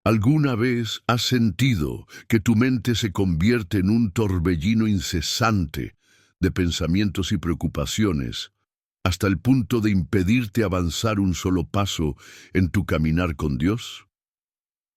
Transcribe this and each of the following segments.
¿Alguna vez has sentido que tu mente se convierte en un torbellino incesante de pensamientos y preocupaciones, hasta el punto de impedirte avanzar un solo paso en tu caminar con Dios?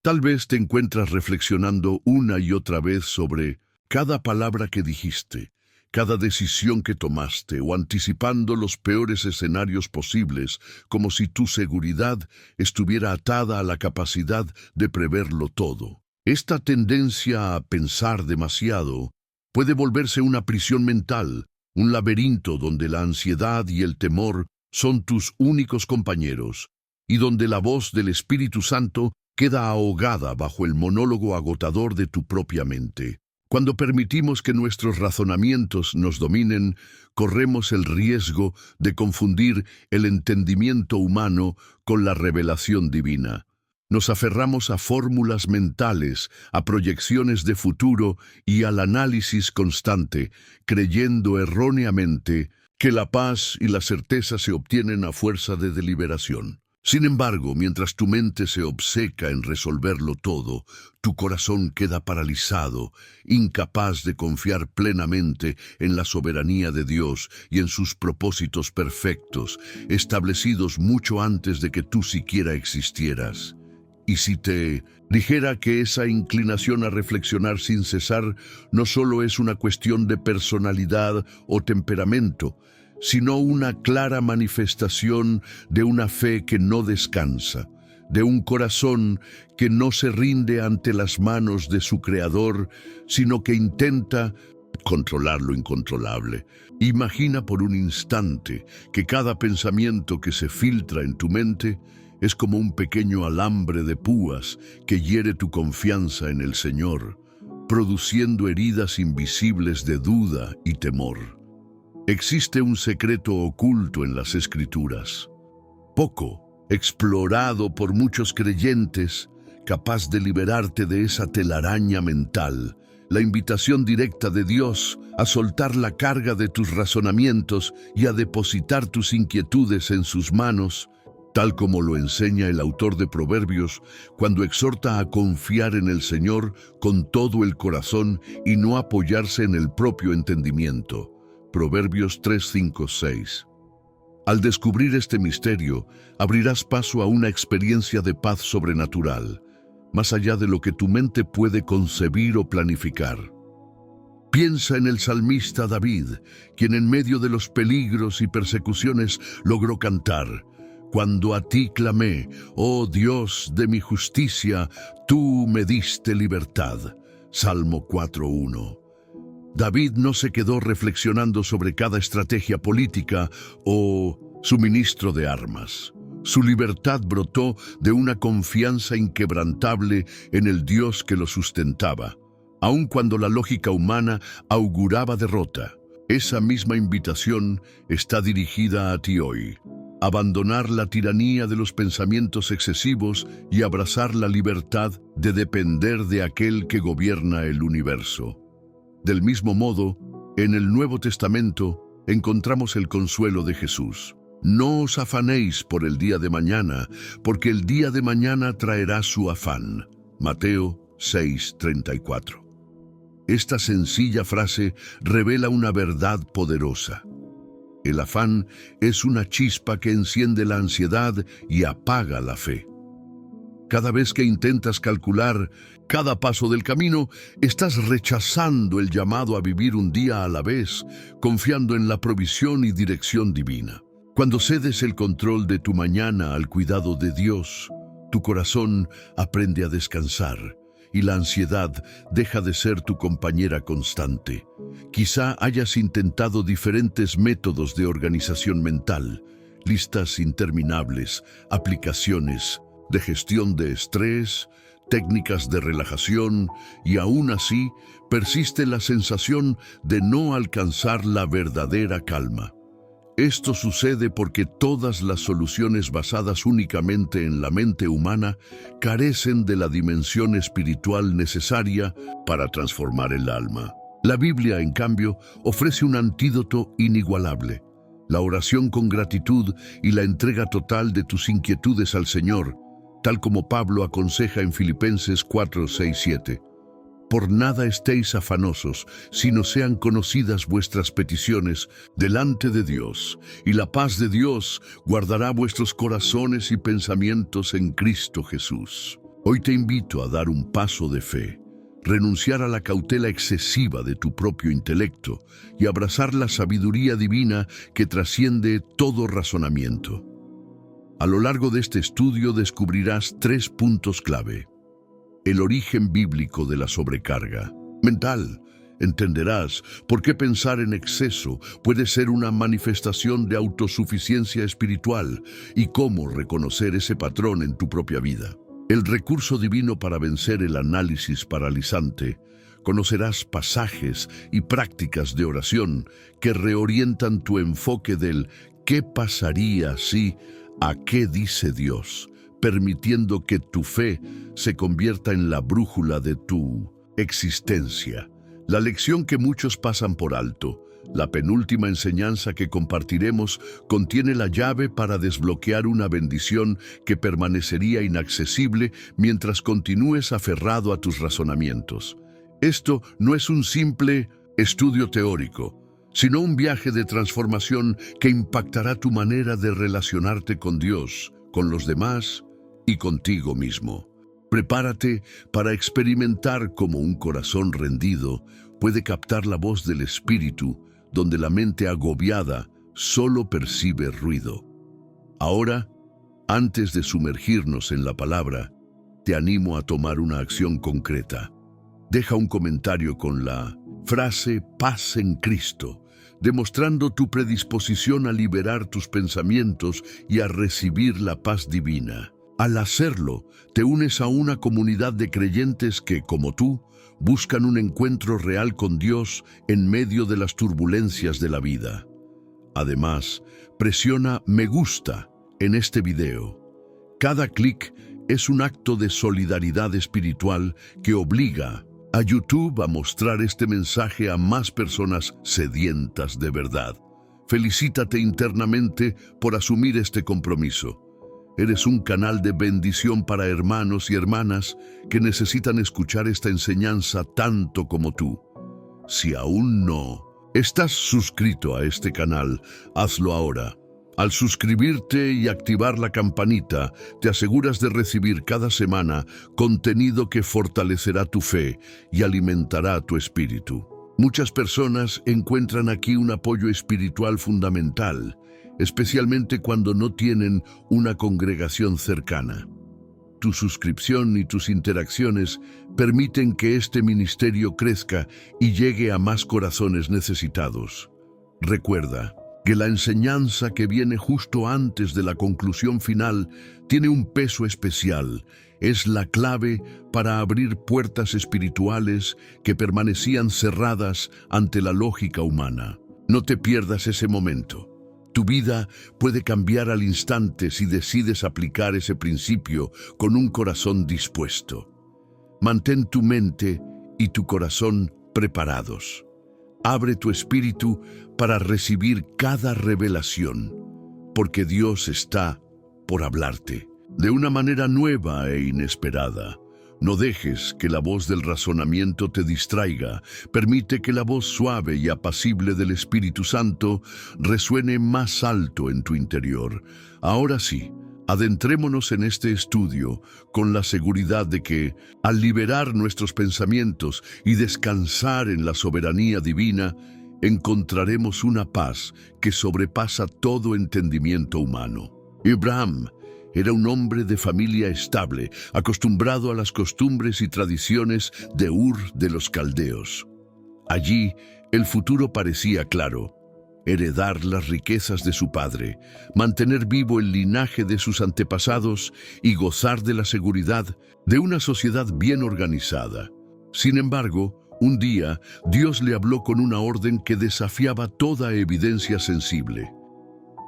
Tal vez te encuentras reflexionando una y otra vez sobre cada palabra que dijiste, cada decisión que tomaste o anticipando los peores escenarios posibles, como si tu seguridad estuviera atada a la capacidad de preverlo todo. Esta tendencia a pensar demasiado puede volverse una prisión mental, un laberinto donde la ansiedad y el temor son tus únicos compañeros, y donde la voz del Espíritu Santo queda ahogada bajo el monólogo agotador de tu propia mente. Cuando permitimos que nuestros razonamientos nos dominen, corremos el riesgo de confundir el entendimiento humano con la revelación divina. Nos aferramos a fórmulas mentales, a proyecciones de futuro y al análisis constante, creyendo erróneamente que la paz y la certeza se obtienen a fuerza de deliberación. Sin embargo, mientras tu mente se obceca en resolverlo todo, tu corazón queda paralizado, incapaz de confiar plenamente en la soberanía de Dios y en sus propósitos perfectos, establecidos mucho antes de que tú siquiera existieras. Y si te dijera que esa inclinación a reflexionar sin cesar no solo es una cuestión de personalidad o temperamento, sino una clara manifestación de una fe que no descansa, de un corazón que no se rinde ante las manos de su Creador, sino que intenta controlar lo incontrolable. Imagina por un instante que cada pensamiento que se filtra en tu mente es como un pequeño alambre de púas que hiere tu confianza en el Señor, produciendo heridas invisibles de duda y temor. Existe un secreto oculto en las Escrituras, poco explorado por muchos creyentes, capaz de liberarte de esa telaraña mental, la invitación directa de Dios a soltar la carga de tus razonamientos y a depositar tus inquietudes en sus manos, tal como lo enseña el autor de Proverbios cuando exhorta a confiar en el Señor con todo el corazón y no apoyarse en el propio entendimiento. Proverbios 3, 5, 6. Al descubrir este misterio, abrirás paso a una experiencia de paz sobrenatural, más allá de lo que tu mente puede concebir o planificar. Piensa en el salmista David, quien en medio de los peligros y persecuciones logró cantar: «Cuando a ti clamé, oh Dios de mi justicia, tú me diste libertad». Salmo 4:1. David no se quedó reflexionando sobre cada estrategia política o suministro de armas. Su libertad brotó de una confianza inquebrantable en el Dios que lo sustentaba, aun cuando la lógica humana auguraba derrota. Esa misma invitación está dirigida a ti hoy. Abandonar la tiranía de los pensamientos excesivos y abrazar la libertad de depender de aquel que gobierna el universo. Del mismo modo, en el Nuevo Testamento encontramos el consuelo de Jesús. No os afanéis por el día de mañana, porque el día de mañana traerá su afán. Mateo 6:34. Esta sencilla frase revela una verdad poderosa. El afán es una chispa que enciende la ansiedad y apaga la fe. Cada vez que intentas calcular cada paso del camino, estás rechazando el llamado a vivir un día a la vez, confiando en la provisión y dirección divina. Cuando cedes el control de tu mañana al cuidado de Dios, tu corazón aprende a descansar y la ansiedad deja de ser tu compañera constante. Quizá hayas intentado diferentes métodos de organización mental, listas interminables, aplicaciones de gestión de estrés, técnicas de relajación, y aún así persiste la sensación de no alcanzar la verdadera calma. Esto sucede porque todas las soluciones basadas únicamente en la mente humana carecen de la dimensión espiritual necesaria para transformar el alma. La Biblia, en cambio, ofrece un antídoto inigualable: la oración con gratitud y la entrega total de tus inquietudes al Señor. tal como Pablo aconseja en Filipenses 4, 6, 7. Por nada estéis afanosos, sino sean conocidas vuestras peticiones delante de Dios, y la paz de Dios guardará vuestros corazones y pensamientos en Cristo Jesús. Hoy te invito a dar un paso de fe, renunciar a la cautela excesiva de tu propio intelecto y abrazar la sabiduría divina que trasciende todo razonamiento. A lo largo de este estudio descubrirás 3 puntos clave. El origen bíblico de la sobrecarga mental. Entenderás por qué pensar en exceso puede ser una manifestación de autosuficiencia espiritual y cómo reconocer ese patrón en tu propia vida. El recurso divino para vencer el análisis paralizante. Conocerás pasajes y prácticas de oración que reorientan tu enfoque del ¿qué pasaría si? ¿A qué dice Dios? Permitiendo que tu fe se convierta en la brújula de tu existencia. La lección que muchos pasan por alto, la penúltima enseñanza que compartiremos, contiene la llave para desbloquear una bendición que permanecería inaccesible mientras continúes aferrado a tus razonamientos. Esto no es un simple estudio teórico, sino un viaje de transformación que impactará tu manera de relacionarte con Dios, con los demás y contigo mismo. Prepárate para experimentar cómo un corazón rendido puede captar la voz del Espíritu, donde la mente agobiada solo percibe ruido. Ahora, antes de sumergirnos en la palabra, te animo a tomar una acción concreta. Deja un comentario con la frase «paz en Cristo», demostrando tu predisposición a liberar tus pensamientos y a recibir la paz divina. Al hacerlo, te unes a una comunidad de creyentes que, como tú, buscan un encuentro real con Dios en medio de las turbulencias de la vida. Además, presiona me gusta en este video. Cada clic es un acto de solidaridad espiritual que obliga a YouTube a mostrar este mensaje a más personas sedientas de verdad. Felicítate internamente por asumir este compromiso. Eres un canal de bendición para hermanos y hermanas que necesitan escuchar esta enseñanza tanto como tú. Si aún no estás suscrito a este canal, hazlo ahora. Al suscribirte y activar la campanita, te aseguras de recibir cada semana contenido que fortalecerá tu fe y alimentará tu espíritu. Muchas personas encuentran aquí un apoyo espiritual fundamental, especialmente cuando no tienen una congregación cercana. Tu suscripción y tus interacciones permiten que este ministerio crezca y llegue a más corazones necesitados. Recuerda que la enseñanza que viene justo antes de la conclusión final tiene un peso especial. Es la clave para abrir puertas espirituales que permanecían cerradas ante la lógica humana. No te pierdas ese momento. Tu vida puede cambiar al instante si decides aplicar ese principio con un corazón dispuesto. Mantén tu mente y tu corazón preparados. Abre tu espíritu para recibir cada revelación, porque Dios está por hablarte de una manera nueva e inesperada. No dejes que la voz del razonamiento te distraiga. Permite que la voz suave y apacible del Espíritu Santo resuene más alto en tu interior. Ahora sí, adentrémonos en este estudio con la seguridad de que, al liberar nuestros pensamientos y descansar en la soberanía divina, encontraremos una paz que sobrepasa todo entendimiento humano. Abraham era un hombre de familia estable, acostumbrado a las costumbres y tradiciones de Ur de los Caldeos. Allí, el futuro parecía claro: heredar las riquezas de su padre, mantener vivo el linaje de sus antepasados y gozar de la seguridad de una sociedad bien organizada. Sin embargo, un día, Dios le habló con una orden que desafiaba toda evidencia sensible.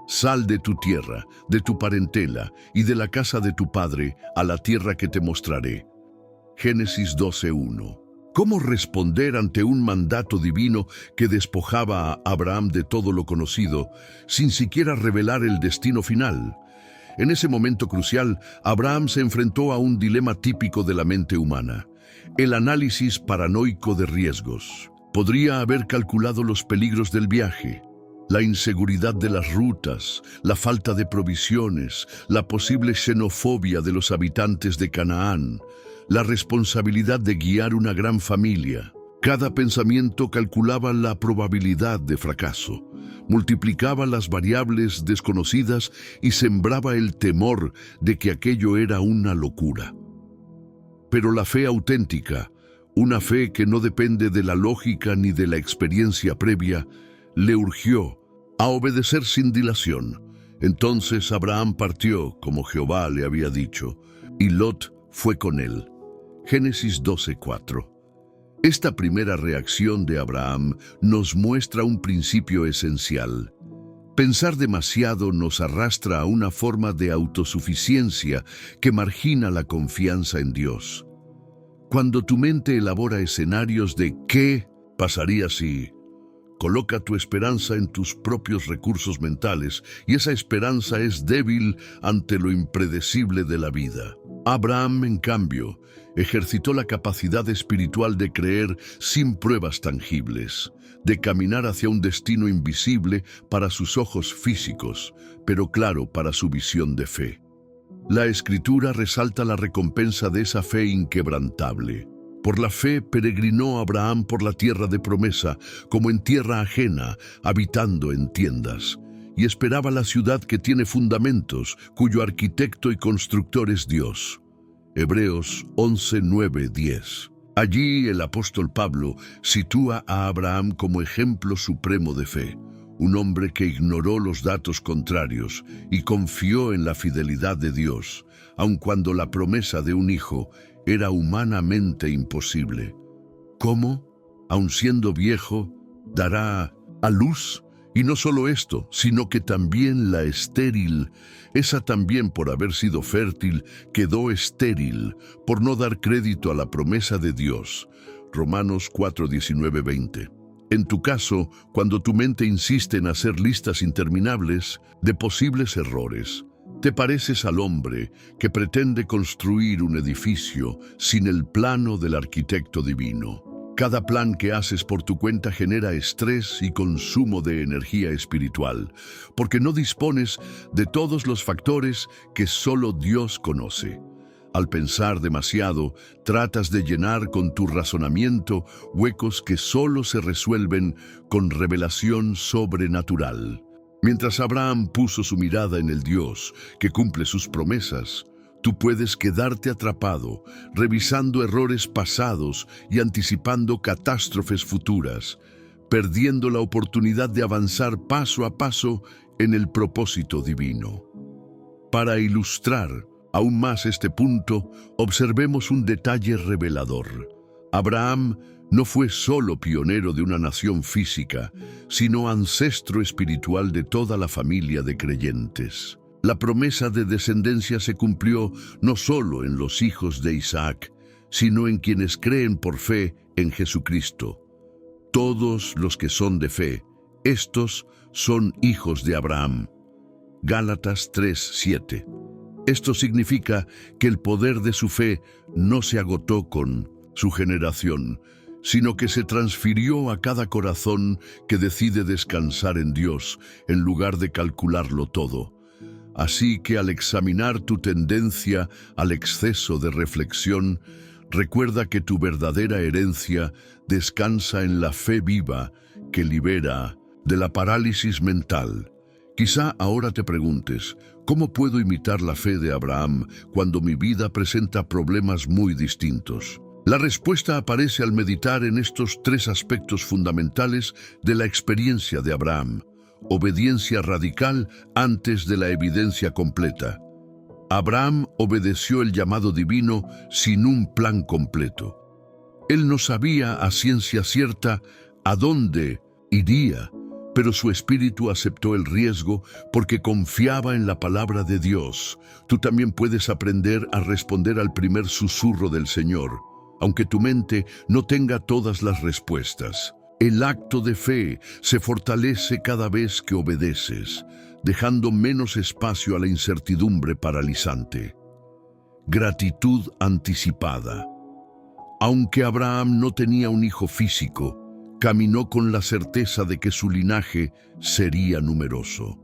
Sal de tu tierra, de tu parentela y de la casa de tu padre a la tierra que te mostraré. Génesis 12:1. ¿Cómo responder ante un mandato divino que despojaba a Abraham de todo lo conocido, sin siquiera revelar el destino final? En ese momento crucial, Abraham se enfrentó a un dilema típico de la mente humana: el análisis paranoico de riesgos. Podría haber calculado los peligros del viaje, la inseguridad de las rutas, la falta de provisiones, la posible xenofobia de los habitantes de Canaán, la responsabilidad de guiar una gran familia. Cada pensamiento calculaba la probabilidad de fracaso, multiplicaba las variables desconocidas y sembraba el temor de que aquello era una locura. Pero la fe auténtica, una fe que no depende de la lógica ni de la experiencia previa, le urgió a obedecer sin dilación. Entonces Abraham partió, como Jehová le había dicho, y Lot fue con él. Génesis 12:4. Esta primera reacción de Abraham nos muestra un principio esencial. Pensar demasiado nos arrastra a una forma de autosuficiencia que margina la confianza en Dios. Cuando tu mente elabora escenarios de ¿qué pasaría si? Coloca tu esperanza en tus propios recursos mentales, y esa esperanza es débil ante lo impredecible de la vida. Abraham, en cambio, ejercitó la capacidad espiritual de creer sin pruebas tangibles, de caminar hacia un destino invisible para sus ojos físicos, pero claro para su visión de fe. La Escritura resalta la recompensa de esa fe inquebrantable. Por la fe peregrinó Abraham por la tierra de promesa, como en tierra ajena, habitando en tiendas, y esperaba la ciudad que tiene fundamentos, cuyo arquitecto y constructor es Dios. Hebreos 11:9-10. Allí el apóstol Pablo sitúa a Abraham como ejemplo supremo de fe, un hombre que ignoró los datos contrarios y confió en la fidelidad de Dios, aun cuando la promesa de un hijo era humanamente imposible. ¿Cómo? Aun siendo viejo, dará a luz. Y no solo esto, sino que también la estéril, esa también por haber sido fértil, quedó estéril, por no dar crédito a la promesa de Dios. Romanos 4:19-20. En tu caso, cuando tu mente insiste en hacer listas interminables de posibles errores, te pareces al hombre que pretende construir un edificio sin el plano del arquitecto divino. Cada plan que haces por tu cuenta genera estrés y consumo de energía espiritual, porque no dispones de todos los factores que solo Dios conoce. Al pensar demasiado, tratas de llenar con tu razonamiento huecos que solo se resuelven con revelación sobrenatural. Mientras Abraham puso su mirada en el Dios que cumple sus promesas, tú puedes quedarte atrapado, revisando errores pasados y anticipando catástrofes futuras, perdiendo la oportunidad de avanzar paso a paso en el propósito divino. Para ilustrar aún más este punto, observemos un detalle revelador. Abraham no fue solo pionero de una nación física, sino ancestro espiritual de toda la familia de creyentes. La promesa de descendencia se cumplió no solo en los hijos de Isaac, sino en quienes creen por fe en Jesucristo. Todos los que son de fe, estos son hijos de Abraham. Gálatas 3:7. Esto significa que el poder de su fe no se agotó con su generación, sino que se transfirió a cada corazón que decide descansar en Dios en lugar de calcularlo todo. Así que al examinar tu tendencia al exceso de reflexión, recuerda que tu verdadera herencia descansa en la fe viva que libera de la parálisis mental. Quizá ahora te preguntes, ¿cómo puedo imitar la fe de Abraham cuando mi vida presenta problemas muy distintos? La respuesta aparece al meditar en estos tres aspectos fundamentales de la experiencia de Abraham. Obediencia radical antes de la evidencia completa. Abraham obedeció el llamado divino sin un plan completo. Él no sabía a ciencia cierta a dónde iría, pero su espíritu aceptó el riesgo porque confiaba en la palabra de Dios. Tú también puedes aprender a responder al primer susurro del Señor, aunque tu mente no tenga todas las respuestas. El acto de fe se fortalece cada vez que obedeces, dejando menos espacio a la incertidumbre paralizante. Gratitud anticipada. Aunque Abraham no tenía un hijo físico, caminó con la certeza de que su linaje sería numeroso.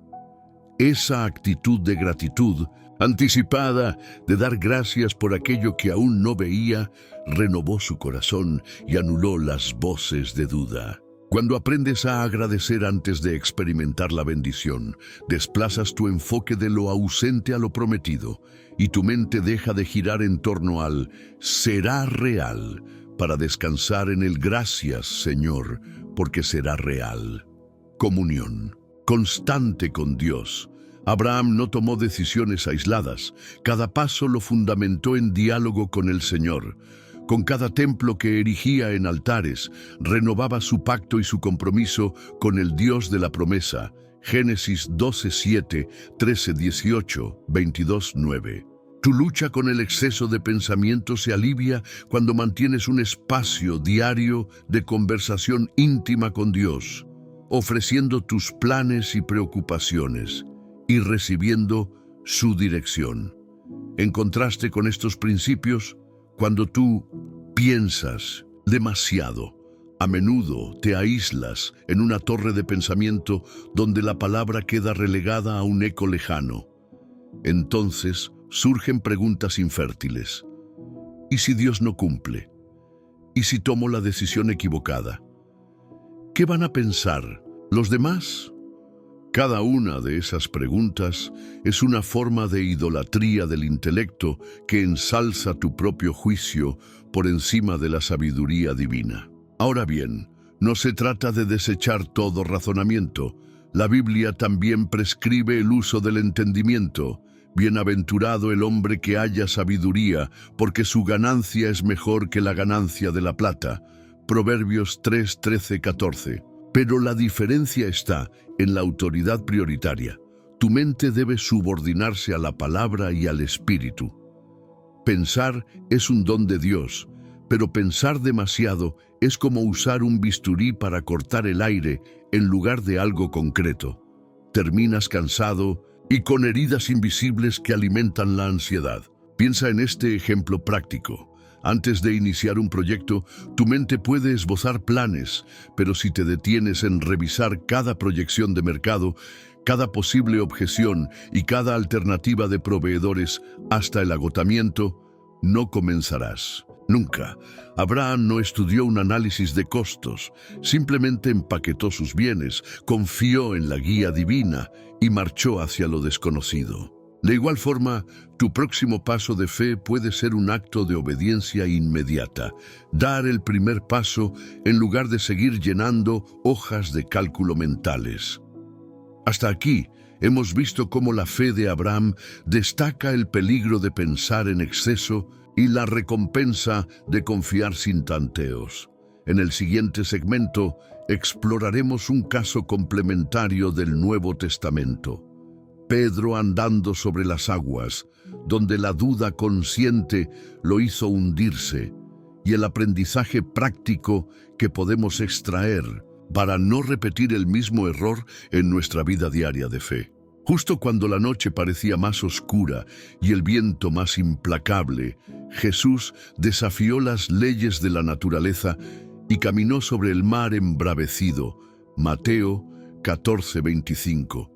Esa actitud de gratitud anticipada, de dar gracias por aquello que aún no veía, renovó su corazón y anuló las voces de duda. Cuando aprendes a agradecer antes de experimentar la bendición, desplazas tu enfoque de lo ausente a lo prometido y tu mente deja de girar en torno al «será real» para descansar en el «gracias, Señor», porque será real. Comunión constante con Dios. Abraham no tomó decisiones aisladas. Cada paso lo fundamentó en diálogo con el Señor. Con cada templo que erigía en altares, renovaba su pacto y su compromiso con el Dios de la promesa. Génesis 12:7, 13:18, 22:9. Tu lucha con el exceso de pensamiento se alivia cuando mantienes un espacio diario de conversación íntima con Dios, ofreciendo tus planes y preocupaciones y recibiendo su dirección. En contraste con estos principios, cuando tú piensas demasiado, a menudo te aíslas en una torre de pensamiento donde la palabra queda relegada a un eco lejano. Entonces surgen preguntas infértiles. ¿Y si Dios no cumple? ¿Y si tomo la decisión equivocada? ¿Qué van a pensar los demás? Cada una de esas preguntas es una forma de idolatría del intelecto que ensalza tu propio juicio por encima de la sabiduría divina. Ahora bien, no se trata de desechar todo razonamiento. La Biblia también prescribe el uso del entendimiento. Bienaventurado el hombre que haya sabiduría, porque su ganancia es mejor que la ganancia de la plata. Proverbios 3, 13, 14. Pero la diferencia está en la autoridad prioritaria. Tu mente debe subordinarse a la palabra y al espíritu. Pensar es un don de Dios, pero pensar demasiado es como usar un bisturí para cortar el aire en lugar de algo concreto. Terminas cansado y con heridas invisibles que alimentan la ansiedad. Piensa en este ejemplo práctico. Antes de iniciar un proyecto, tu mente puede esbozar planes, pero si te detienes en revisar cada proyección de mercado, cada posible objeción y cada alternativa de proveedores hasta el agotamiento, no comenzarás. Nunca. Abraham no estudió un análisis de costos, simplemente empaquetó sus bienes, confió en la guía divina y marchó hacia lo desconocido. De igual forma, tu próximo paso de fe puede ser un acto de obediencia inmediata. Dar el primer paso en lugar de seguir llenando hojas de cálculo mentales. Hasta aquí, hemos visto cómo la fe de Abraham destaca el peligro de pensar en exceso y la recompensa de confiar sin tanteos. En el siguiente segmento, exploraremos un caso complementario del Nuevo Testamento. Pedro andando sobre las aguas, donde la duda consciente lo hizo hundirse, y el aprendizaje práctico que podemos extraer para no repetir el mismo error en nuestra vida diaria de fe. Justo cuando la noche parecía más oscura y el viento más implacable, Jesús desafió las leyes de la naturaleza y caminó sobre el mar embravecido. Mateo 14:25.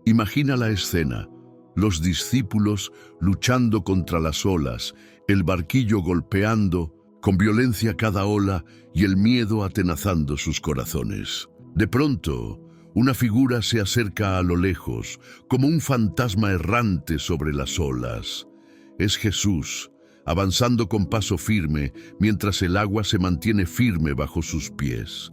Imagina la escena, los discípulos luchando contra las olas, el barquillo golpeando con violencia cada ola y el miedo atenazando sus corazones. De pronto, una figura se acerca a lo lejos, como un fantasma errante sobre las olas. Es Jesús, avanzando con paso firme, mientras el agua se mantiene firme bajo sus pies.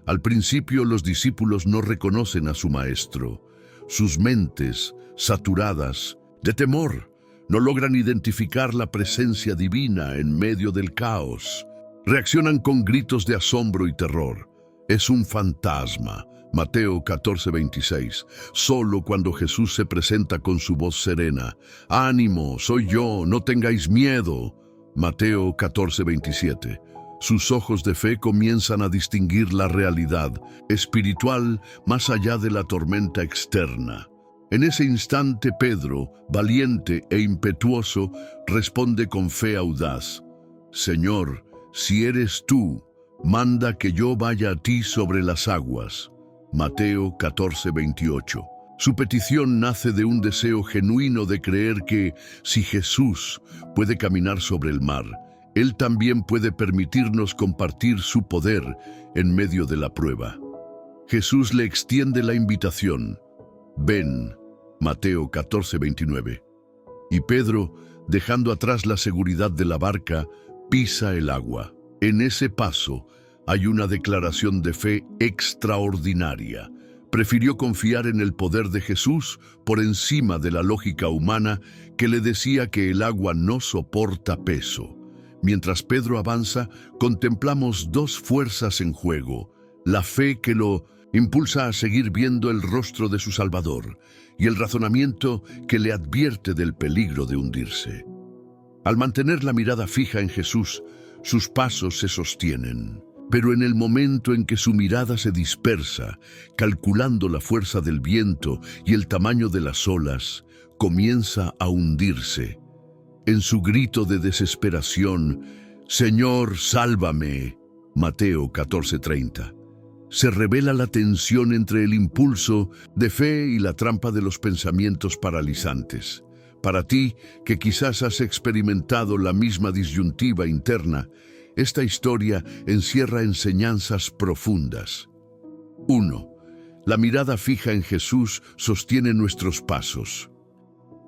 Al principio los discípulos no reconocen a su maestro. Sus mentes, saturadas de temor, no logran identificar la presencia divina en medio del caos. Reaccionan con gritos de asombro y terror. Es un fantasma. Mateo 14:26. Solo cuando Jesús se presenta con su voz serena. «Ánimo, soy yo, no tengáis miedo». Mateo 14:27. Sus ojos de fe comienzan a distinguir la realidad espiritual más allá de la tormenta externa. En ese instante Pedro, valiente e impetuoso, responde con fe audaz: Señor, si eres tú, manda que yo vaya a ti sobre las aguas. Mateo 14:28. Su petición nace de un deseo genuino de creer que, si Jesús puede caminar sobre el mar, Él también puede permitirnos compartir su poder en medio de la prueba. Jesús le extiende la invitación: ven, Mateo 14:29. Y Pedro, dejando atrás la seguridad de la barca, pisa el agua. En ese paso hay una declaración de fe extraordinaria. Prefirió confiar en el poder de Jesús por encima de la lógica humana que le decía que el agua no soporta peso. Mientras Pedro avanza, contemplamos dos fuerzas en juego: la fe que lo impulsa a seguir viendo el rostro de su Salvador y el razonamiento que le advierte del peligro de hundirse. Al mantener la mirada fija en Jesús, sus pasos se sostienen. Pero en el momento en que su mirada se dispersa, calculando la fuerza del viento y el tamaño de las olas, comienza a hundirse. En su grito de desesperación: Señor, sálvame, Mateo 14:30, se revela la tensión entre el impulso de fe y la trampa de los pensamientos paralizantes. Para ti, que quizás has experimentado la misma disyuntiva interna, esta historia encierra enseñanzas profundas. 1. La mirada fija en Jesús sostiene nuestros pasos.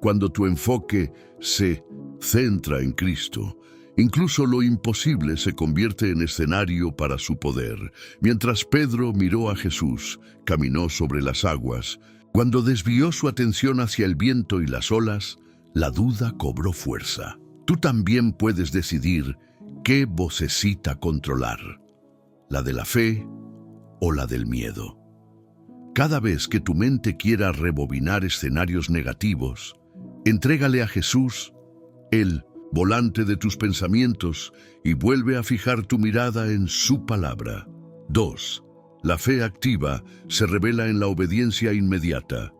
Cuando tu enfoque se centra en Cristo, incluso lo imposible se convierte en escenario para su poder. Mientras Pedro miró a Jesús, caminó sobre las aguas. Cuando desvió su atención hacia el viento y las olas, la duda cobró fuerza. Tú también puedes decidir qué vocecita controlar, la de la fe o la del miedo. Cada vez que tu mente quiera rebobinar escenarios negativos, entrégale a Jesús, el volante de tus pensamientos, y vuelve a fijar tu mirada en su palabra. 2. La fe activa se revela en la obediencia inmediata.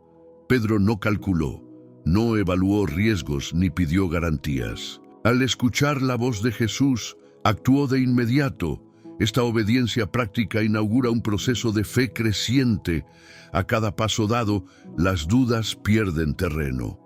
Pedro no calculó, no evaluó riesgos ni pidió garantías. Al escuchar la voz de Jesús, actuó de inmediato. Esta obediencia práctica inaugura un proceso de fe creciente. A cada paso dado, las dudas pierden terreno.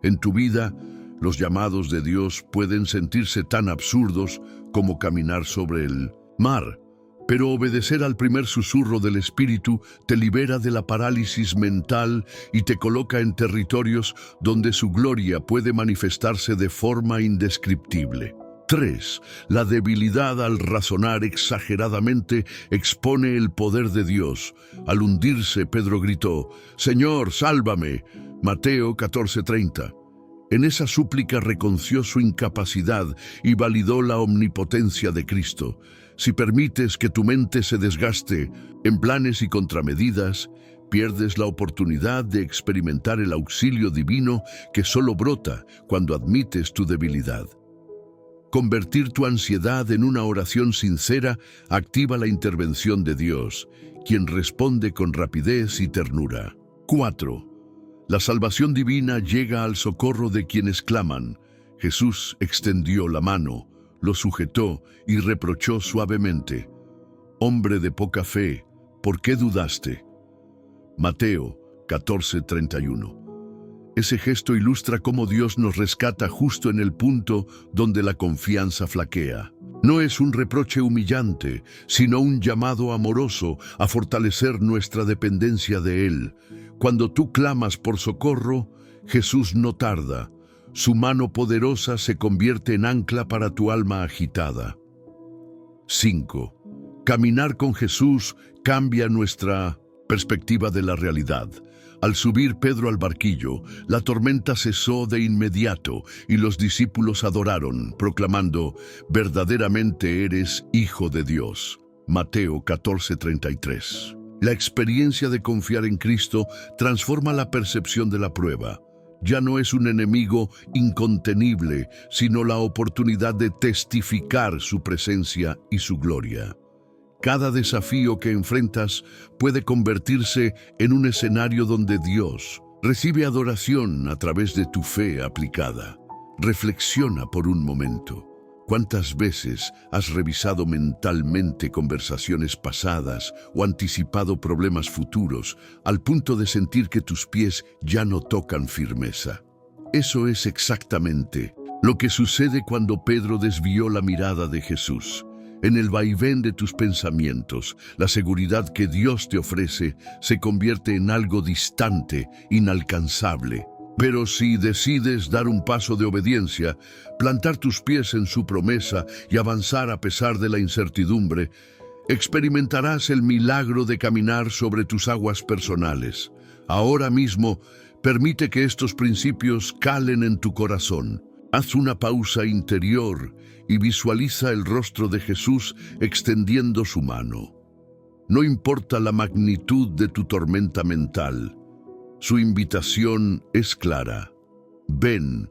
En tu vida, los llamados de Dios pueden sentirse tan absurdos como caminar sobre el mar, pero obedecer al primer susurro del Espíritu te libera de la parálisis mental y te coloca en territorios donde su gloria puede manifestarse de forma indescriptible. 3. La debilidad al razonar exageradamente expone el poder de Dios. Al hundirse, Pedro gritó: Señor, sálvame. Mateo 14:30. En esa súplica reconoció su incapacidad y validó la omnipotencia de Cristo. Si permites que tu mente se desgaste en planes y contramedidas, pierdes la oportunidad de experimentar el auxilio divino que solo brota cuando admites tu debilidad. Convertir tu ansiedad en una oración sincera activa la intervención de Dios, quien responde con rapidez y ternura. 4. La salvación divina llega al socorro de quienes claman. Jesús extendió la mano, lo sujetó y reprochó suavemente: Hombre de poca fe, ¿por qué dudaste? Mateo 14:31. Ese gesto ilustra cómo Dios nos rescata justo en el punto donde la confianza flaquea. No es un reproche humillante, sino un llamado amoroso a fortalecer nuestra dependencia de Él. Cuando tú clamas por socorro, Jesús no tarda. Su mano poderosa se convierte en ancla para tu alma agitada. 5. Caminar con Jesús cambia nuestra perspectiva de la realidad. Al subir Pedro al barquillo, la tormenta cesó de inmediato y los discípulos adoraron, proclamando: verdaderamente eres Hijo de Dios. Mateo 14:33. La experiencia de confiar en Cristo transforma la percepción de la prueba. ya no es un enemigo incontenible, sino la oportunidad de testificar su presencia y su gloria. Cada desafío que enfrentas puede convertirse en un escenario donde Dios recibe adoración a través de tu fe aplicada. Reflexiona por un momento. ¿Cuántas veces has revisado mentalmente conversaciones pasadas o anticipado problemas futuros al punto de sentir que tus pies ya no tocan firmeza? Eso es exactamente lo que sucede cuando Pedro desvió la mirada de Jesús. En el vaivén de tus pensamientos, la seguridad que Dios te ofrece se convierte en algo distante, inalcanzable. Pero si decides dar un paso de obediencia, plantar tus pies en su promesa y avanzar a pesar de la incertidumbre, experimentarás el milagro de caminar sobre tus aguas personales. Ahora mismo, permite que estos principios calen en tu corazón. Haz una pausa interior y visualiza el rostro de Jesús extendiendo su mano. No importa la magnitud de tu tormenta mental, su invitación es clara. Ven.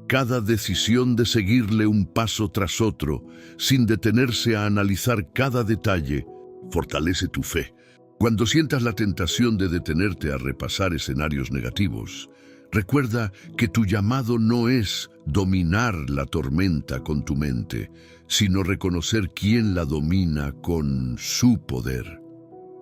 Cada decisión de seguirle un paso tras otro, sin detenerse a analizar cada detalle, fortalece tu fe. Cuando sientas la tentación de detenerte a repasar escenarios negativos, recuerda que tu llamado no es dominar la tormenta con tu mente, sino reconocer quién la domina con su poder.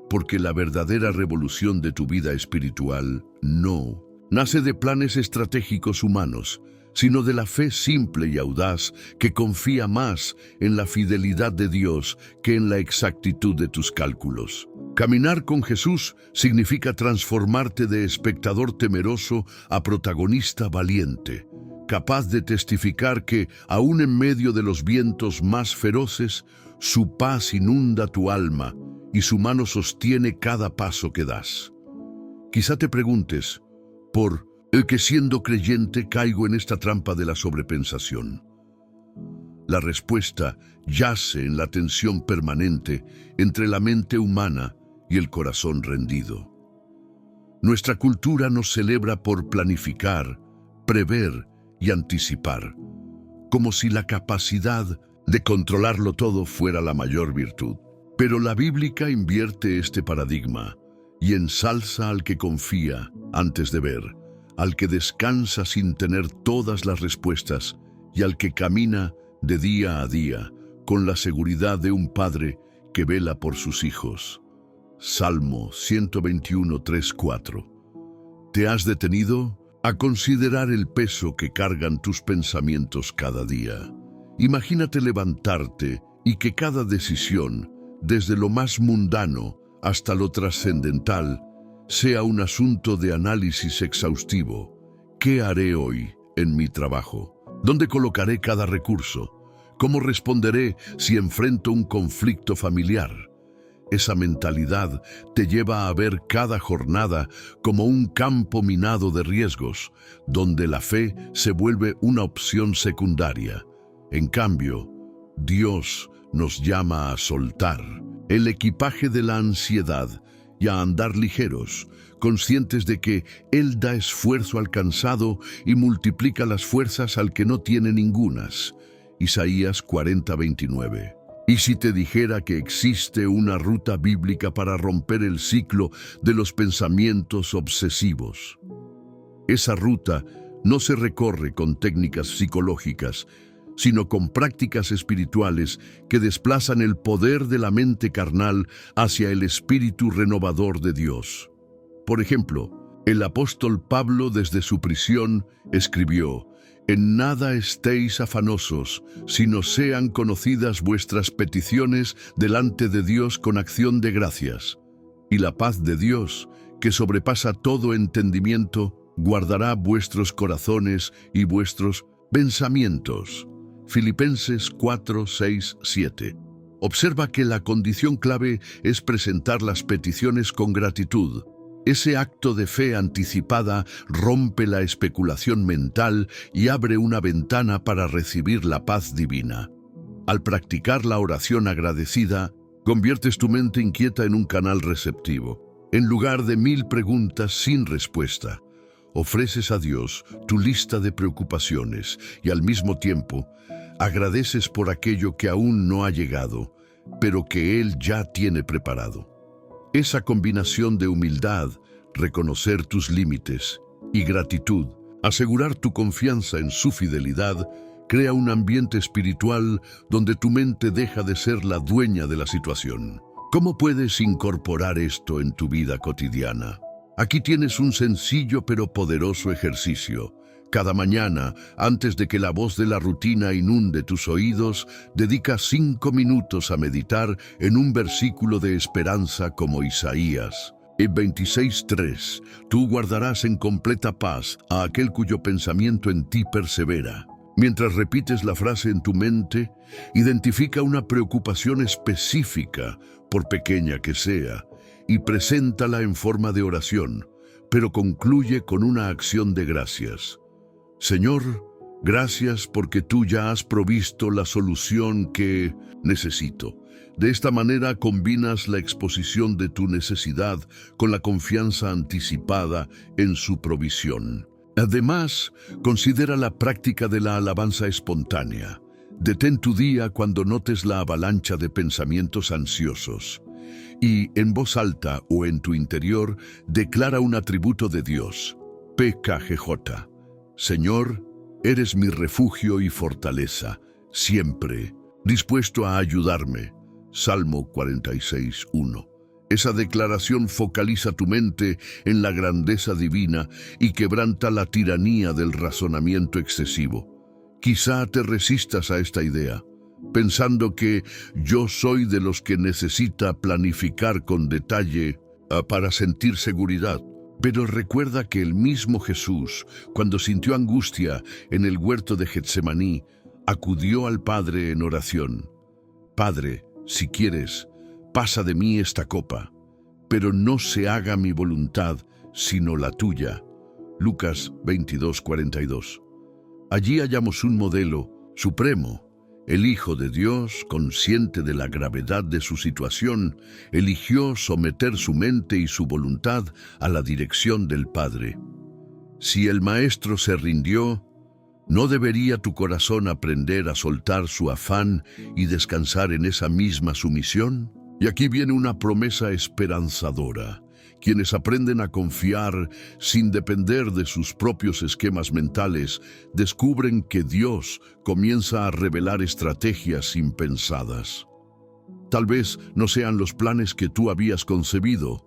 Porque la verdadera revolución de tu vida espiritual no nace de planes estratégicos humanos, sino de la fe simple y audaz que confía más en la fidelidad de Dios que en la exactitud de tus cálculos. Caminar con Jesús significa transformarte de espectador temeroso a protagonista valiente, capaz de testificar que, aun en medio de los vientos más feroces, su paz inunda tu alma y su mano sostiene cada paso que das. Quizá te preguntes, ¿por qué siendo creyente caigo en esta trampa de la sobrepensación? La respuesta yace en la tensión permanente entre la mente humana y el corazón rendido. Nuestra cultura nos celebra por planificar, prever y anticipar, como si la capacidad de controlarlo todo fuera la mayor virtud. Pero la Bíblica invierte este paradigma y ensalza al que confía antes de ver, al que descansa sin tener todas las respuestas y al que camina de día a día con la seguridad de un padre que vela por sus hijos. Salmo 121, 3, 4. ¿Te has detenido a considerar el peso que cargan tus pensamientos cada día? Imagínate levantarte y que cada decisión, desde lo más mundano hasta lo trascendental, sea un asunto de análisis exhaustivo. ¿Qué haré hoy en mi trabajo? ¿Dónde colocaré cada recurso? ¿Cómo responderé si enfrento un conflicto familiar? Esa mentalidad te lleva a ver cada jornada como un campo minado de riesgos, donde la fe se vuelve una opción secundaria. En cambio, Dios nos llama a soltar el equipaje de la ansiedad y a andar ligeros, conscientes de que Él da esfuerzo al cansado y multiplica las fuerzas al que no tiene ningunas. Isaías 40:29. Y si te dijera que existe una ruta bíblica para romper el ciclo de los pensamientos obsesivos. Esa ruta no se recorre con técnicas psicológicas, sino con prácticas espirituales que desplazan el poder de la mente carnal hacia el espíritu renovador de Dios. Por ejemplo, el apóstol Pablo desde su prisión escribió: «En nada estéis afanosos, sino sean conocidas vuestras peticiones delante de Dios con acción de gracias. Y la paz de Dios, que sobrepasa todo entendimiento, guardará vuestros corazones y vuestros pensamientos». Filipenses 4, 6, 7. Observa que la condición clave es presentar las peticiones con gratitud. Ese acto de fe anticipada rompe la especulación mental y abre una ventana para recibir la paz divina. Al practicar la oración agradecida, conviertes tu mente inquieta en un canal receptivo. En lugar de 1000 preguntas sin respuesta, ofreces a Dios tu lista de preocupaciones y al mismo tiempo agradeces por aquello que aún no ha llegado, pero que Él ya tiene preparado. Esa combinación de humildad, reconocer tus límites y gratitud, asegurar tu confianza en su fidelidad, crea un ambiente espiritual donde tu mente deja de ser la dueña de la situación. ¿Cómo puedes incorporar esto en tu vida cotidiana? Aquí tienes un sencillo pero poderoso ejercicio. Cada mañana, antes de que la voz de la rutina inunde tus oídos, dedica 5 minutos a meditar en un versículo de esperanza como Isaías. En 26:3, tú guardarás en completa paz a aquel cuyo pensamiento en ti persevera. Mientras repites la frase en tu mente, identifica una preocupación específica, por pequeña que sea, y preséntala en forma de oración, pero concluye con una acción de gracias. Señor, gracias porque tú ya has provisto la solución que necesito. De esta manera combinas la exposición de tu necesidad con la confianza anticipada en su provisión. Además, considera la práctica de la alabanza espontánea. Detén tu día cuando notes la avalancha de pensamientos ansiosos y, en voz alta o en tu interior, declara un atributo de Dios. PKGJ. Señor, eres mi refugio y fortaleza, siempre, dispuesto a ayudarme. Salmo 46:1. Esa declaración focaliza tu mente en la grandeza divina y quebranta la tiranía del razonamiento excesivo. Quizá te resistas a esta idea, pensando que yo soy de los que necesita planificar con detalle para sentir seguridad. Pero recuerda que el mismo Jesús, cuando sintió angustia en el huerto de Getsemaní, acudió al Padre en oración. Padre, si quieres, pasa de mí esta copa, pero no se haga mi voluntad, sino la tuya. Lucas 22:42. Allí hallamos un modelo supremo. El Hijo de Dios, consciente de la gravedad de su situación, eligió someter su mente y su voluntad a la dirección del Padre. Si el Maestro se rindió, ¿no debería tu corazón aprender a soltar su afán y descansar en esa misma sumisión? Y aquí viene una promesa esperanzadora. Quienes aprenden a confiar sin depender de sus propios esquemas mentales, descubren que Dios comienza a revelar estrategias impensadas. Tal vez no sean los planes que tú habías concebido,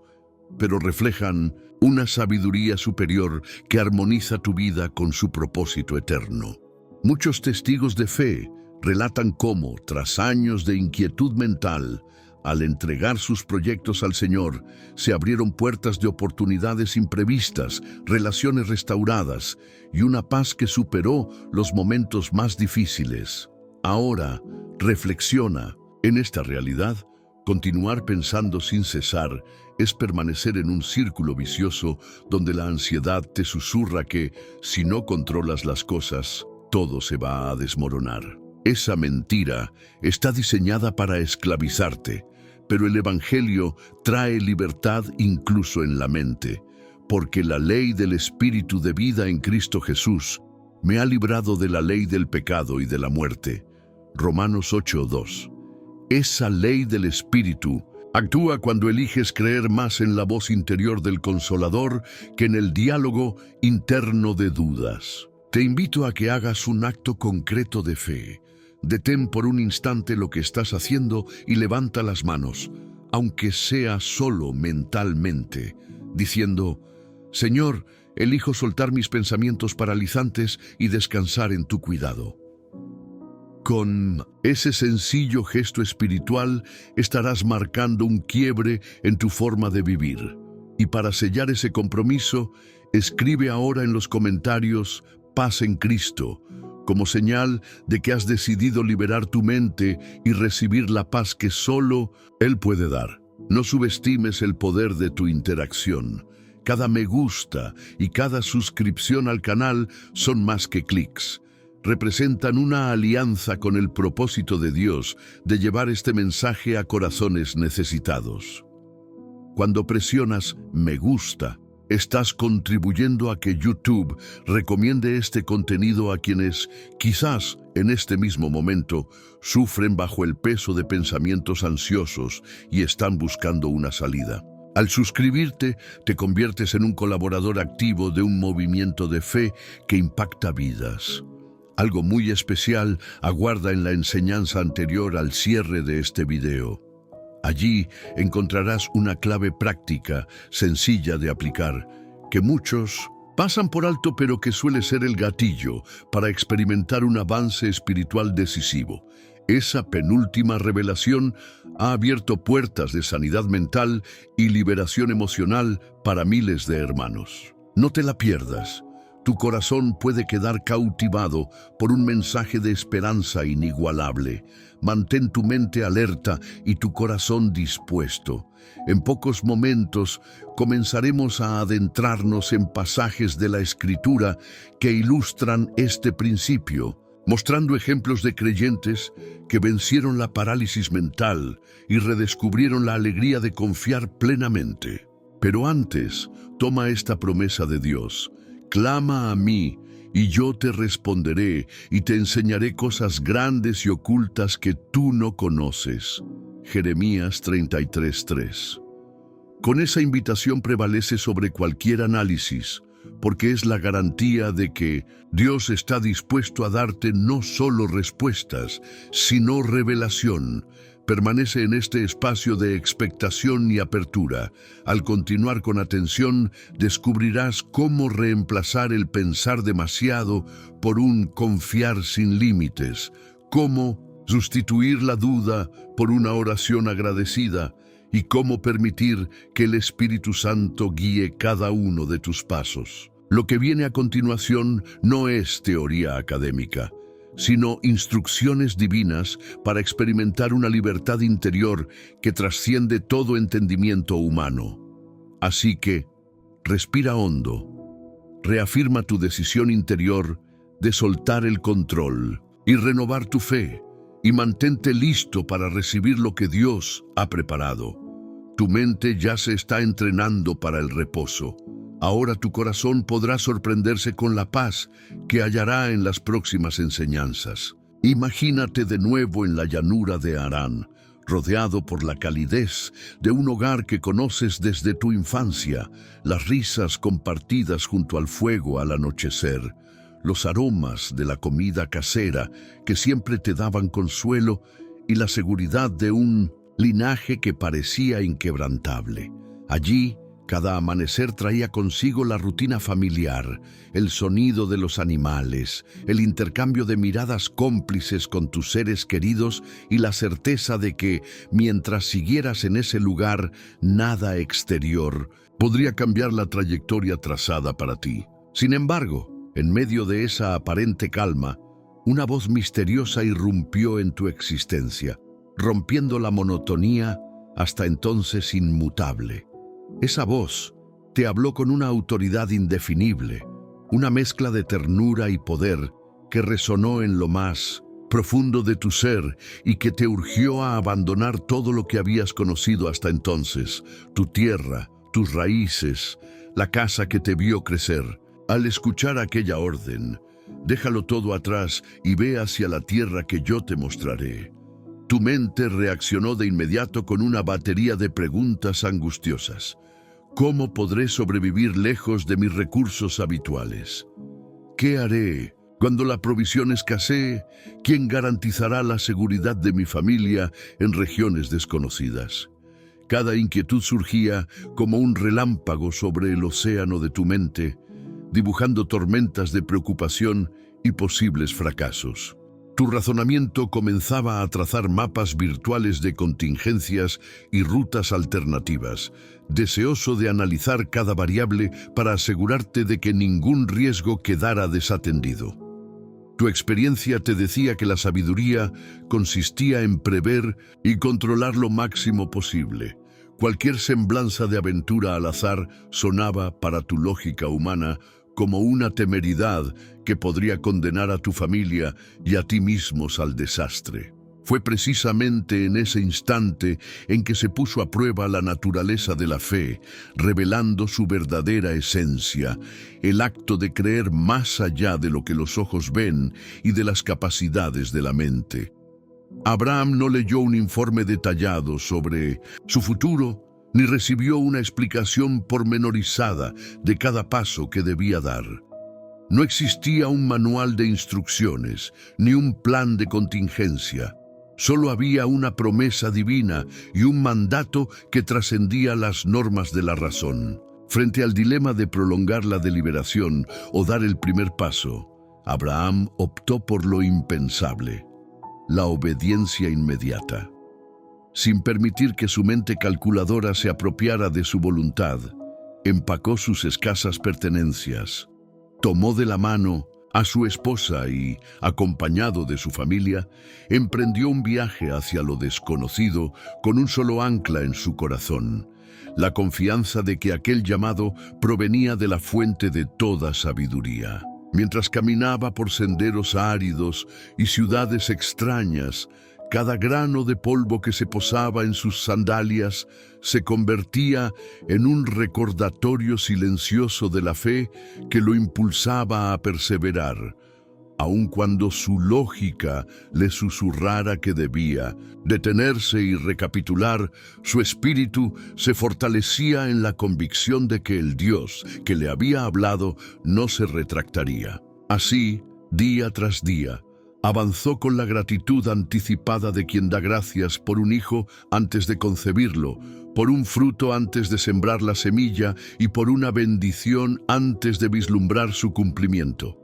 pero reflejan una sabiduría superior que armoniza tu vida con su propósito eterno. Muchos testigos de fe relatan cómo, tras años de inquietud mental, al entregar sus proyectos al Señor, se abrieron puertas de oportunidades imprevistas, relaciones restauradas y una paz que superó los momentos más difíciles. Ahora, reflexiona. En esta realidad, continuar pensando sin cesar es permanecer en un círculo vicioso donde la ansiedad te susurra que, si no controlas las cosas, todo se va a desmoronar. Esa mentira está diseñada para esclavizarte, pero el Evangelio trae libertad incluso en la mente, porque la ley del Espíritu de vida en Cristo Jesús me ha librado de la ley del pecado y de la muerte. Romanos 8:2. Esa ley del Espíritu actúa cuando eliges creer más en la voz interior del Consolador que en el diálogo interno de dudas. Te invito a que hagas un acto concreto de fe. Detén por un instante lo que estás haciendo y levanta las manos, aunque sea solo mentalmente, diciendo: Señor, elijo soltar mis pensamientos paralizantes y descansar en tu cuidado. Con ese sencillo gesto espiritual estarás marcando un quiebre en tu forma de vivir. Y para sellar ese compromiso, escribe ahora en los comentarios «Paz en Cristo», como señal de que has decidido liberar tu mente y recibir la paz que solo Él puede dar. No subestimes el poder de tu interacción. Cada me gusta y cada suscripción al canal son más que clics. Representan una alianza con el propósito de Dios de llevar este mensaje a corazones necesitados. Cuando presionas me gusta, estás contribuyendo a que YouTube recomiende este contenido a quienes, quizás en este mismo momento, sufren bajo el peso de pensamientos ansiosos y están buscando una salida. Al suscribirte, te conviertes en un colaborador activo de un movimiento de fe que impacta vidas. Algo muy especial aguarda en la enseñanza anterior al cierre de este video. Allí encontrarás una clave práctica, sencilla de aplicar, que muchos pasan por alto pero que suele ser el gatillo para experimentar un avance espiritual decisivo. Esa penúltima revelación ha abierto puertas de sanidad mental y liberación emocional para miles de hermanos. No te la pierdas. Tu corazón puede quedar cautivado por un mensaje de esperanza inigualable. Mantén tu mente alerta y tu corazón dispuesto. En pocos momentos comenzaremos a adentrarnos en pasajes de la Escritura que ilustran este principio, mostrando ejemplos de creyentes que vencieron la parálisis mental y redescubrieron la alegría de confiar plenamente. Pero antes, toma esta promesa de Dios: clama a mí, y yo te responderé, y te enseñaré cosas grandes y ocultas que tú no conoces. Jeremías 33:3. Con esa invitación prevalece sobre cualquier análisis, porque es la garantía de que Dios está dispuesto a darte no solo respuestas, sino revelación. Permanece en este espacio de expectación y apertura. Al continuar con atención, descubrirás cómo reemplazar el pensar demasiado por un confiar sin límites, cómo sustituir la duda por una oración agradecida y cómo permitir que el Espíritu Santo guíe cada uno de tus pasos. Lo que viene a continuación no es teoría académica, sino instrucciones divinas para experimentar una libertad interior que trasciende todo entendimiento humano. Así que, respira hondo, reafirma tu decisión interior de soltar el control y renovar tu fe, y mantente listo para recibir lo que Dios ha preparado. Tu mente ya se está entrenando para el reposo. Ahora tu corazón podrá sorprenderse con la paz que hallará en las próximas enseñanzas. Imagínate de nuevo en la llanura de Harán, rodeado por la calidez de un hogar que conoces desde tu infancia, las risas compartidas junto al fuego al anochecer, los aromas de la comida casera que siempre te daban consuelo y la seguridad de un linaje que parecía inquebrantable. Allí, cada amanecer traía consigo la rutina familiar, el sonido de los animales, el intercambio de miradas cómplices con tus seres queridos y la certeza de que, mientras siguieras en ese lugar, nada exterior podría cambiar la trayectoria trazada para ti. Sin embargo, en medio de esa aparente calma, una voz misteriosa irrumpió en tu existencia, rompiendo la monotonía hasta entonces inmutable. Esa voz te habló con una autoridad indefinible, una mezcla de ternura y poder que resonó en lo más profundo de tu ser y que te urgió a abandonar todo lo que habías conocido hasta entonces, tu tierra, tus raíces, la casa que te vio crecer. Al escuchar aquella orden, déjalo todo atrás y ve hacia la tierra que yo te mostraré. Tu mente reaccionó de inmediato con una batería de preguntas angustiosas. ¿Cómo podré sobrevivir lejos de mis recursos habituales? ¿Qué haré cuando la provisión escasee? ¿Quién garantizará la seguridad de mi familia en regiones desconocidas? Cada inquietud surgía como un relámpago sobre el océano de tu mente, dibujando tormentas de preocupación y posibles fracasos. Tu razonamiento comenzaba a trazar mapas virtuales de contingencias y rutas alternativas, deseoso de analizar cada variable para asegurarte de que ningún riesgo quedara desatendido. Tu experiencia te decía que la sabiduría consistía en prever y controlar lo máximo posible. Cualquier semblanza de aventura al azar sonaba para tu lógica humana como una temeridad que podría condenar a tu familia y a ti mismos al desastre. Fue precisamente en ese instante en que se puso a prueba la naturaleza de la fe, revelando su verdadera esencia, el acto de creer más allá de lo que los ojos ven y de las capacidades de la mente. Abraham no leyó un informe detallado sobre su futuro, ni recibió una explicación pormenorizada de cada paso que debía dar. No existía un manual de instrucciones, ni un plan de contingencia. Solo había una promesa divina y un mandato que trascendía las normas de la razón. Frente al dilema de prolongar la deliberación o dar el primer paso, Abraham optó por lo impensable, la obediencia inmediata. Sin permitir que su mente calculadora se apropiara de su voluntad, empacó sus escasas pertenencias, tomó de la mano a su esposa y, acompañado de su familia, emprendió un viaje hacia lo desconocido con un solo ancla en su corazón, la confianza de que aquel llamado provenía de la fuente de toda sabiduría. Mientras caminaba por senderos áridos y ciudades extrañas, cada grano de polvo que se posaba en sus sandalias se convertía en un recordatorio silencioso de la fe que lo impulsaba a perseverar, aun cuando su lógica le susurrara que debía detenerse y recapitular. Su espíritu se fortalecía en la convicción de que el Dios que le había hablado no se retractaría. Así, día tras día, avanzó con la gratitud anticipada de quien da gracias por un hijo antes de concebirlo, por un fruto antes de sembrar la semilla y por una bendición antes de vislumbrar su cumplimiento.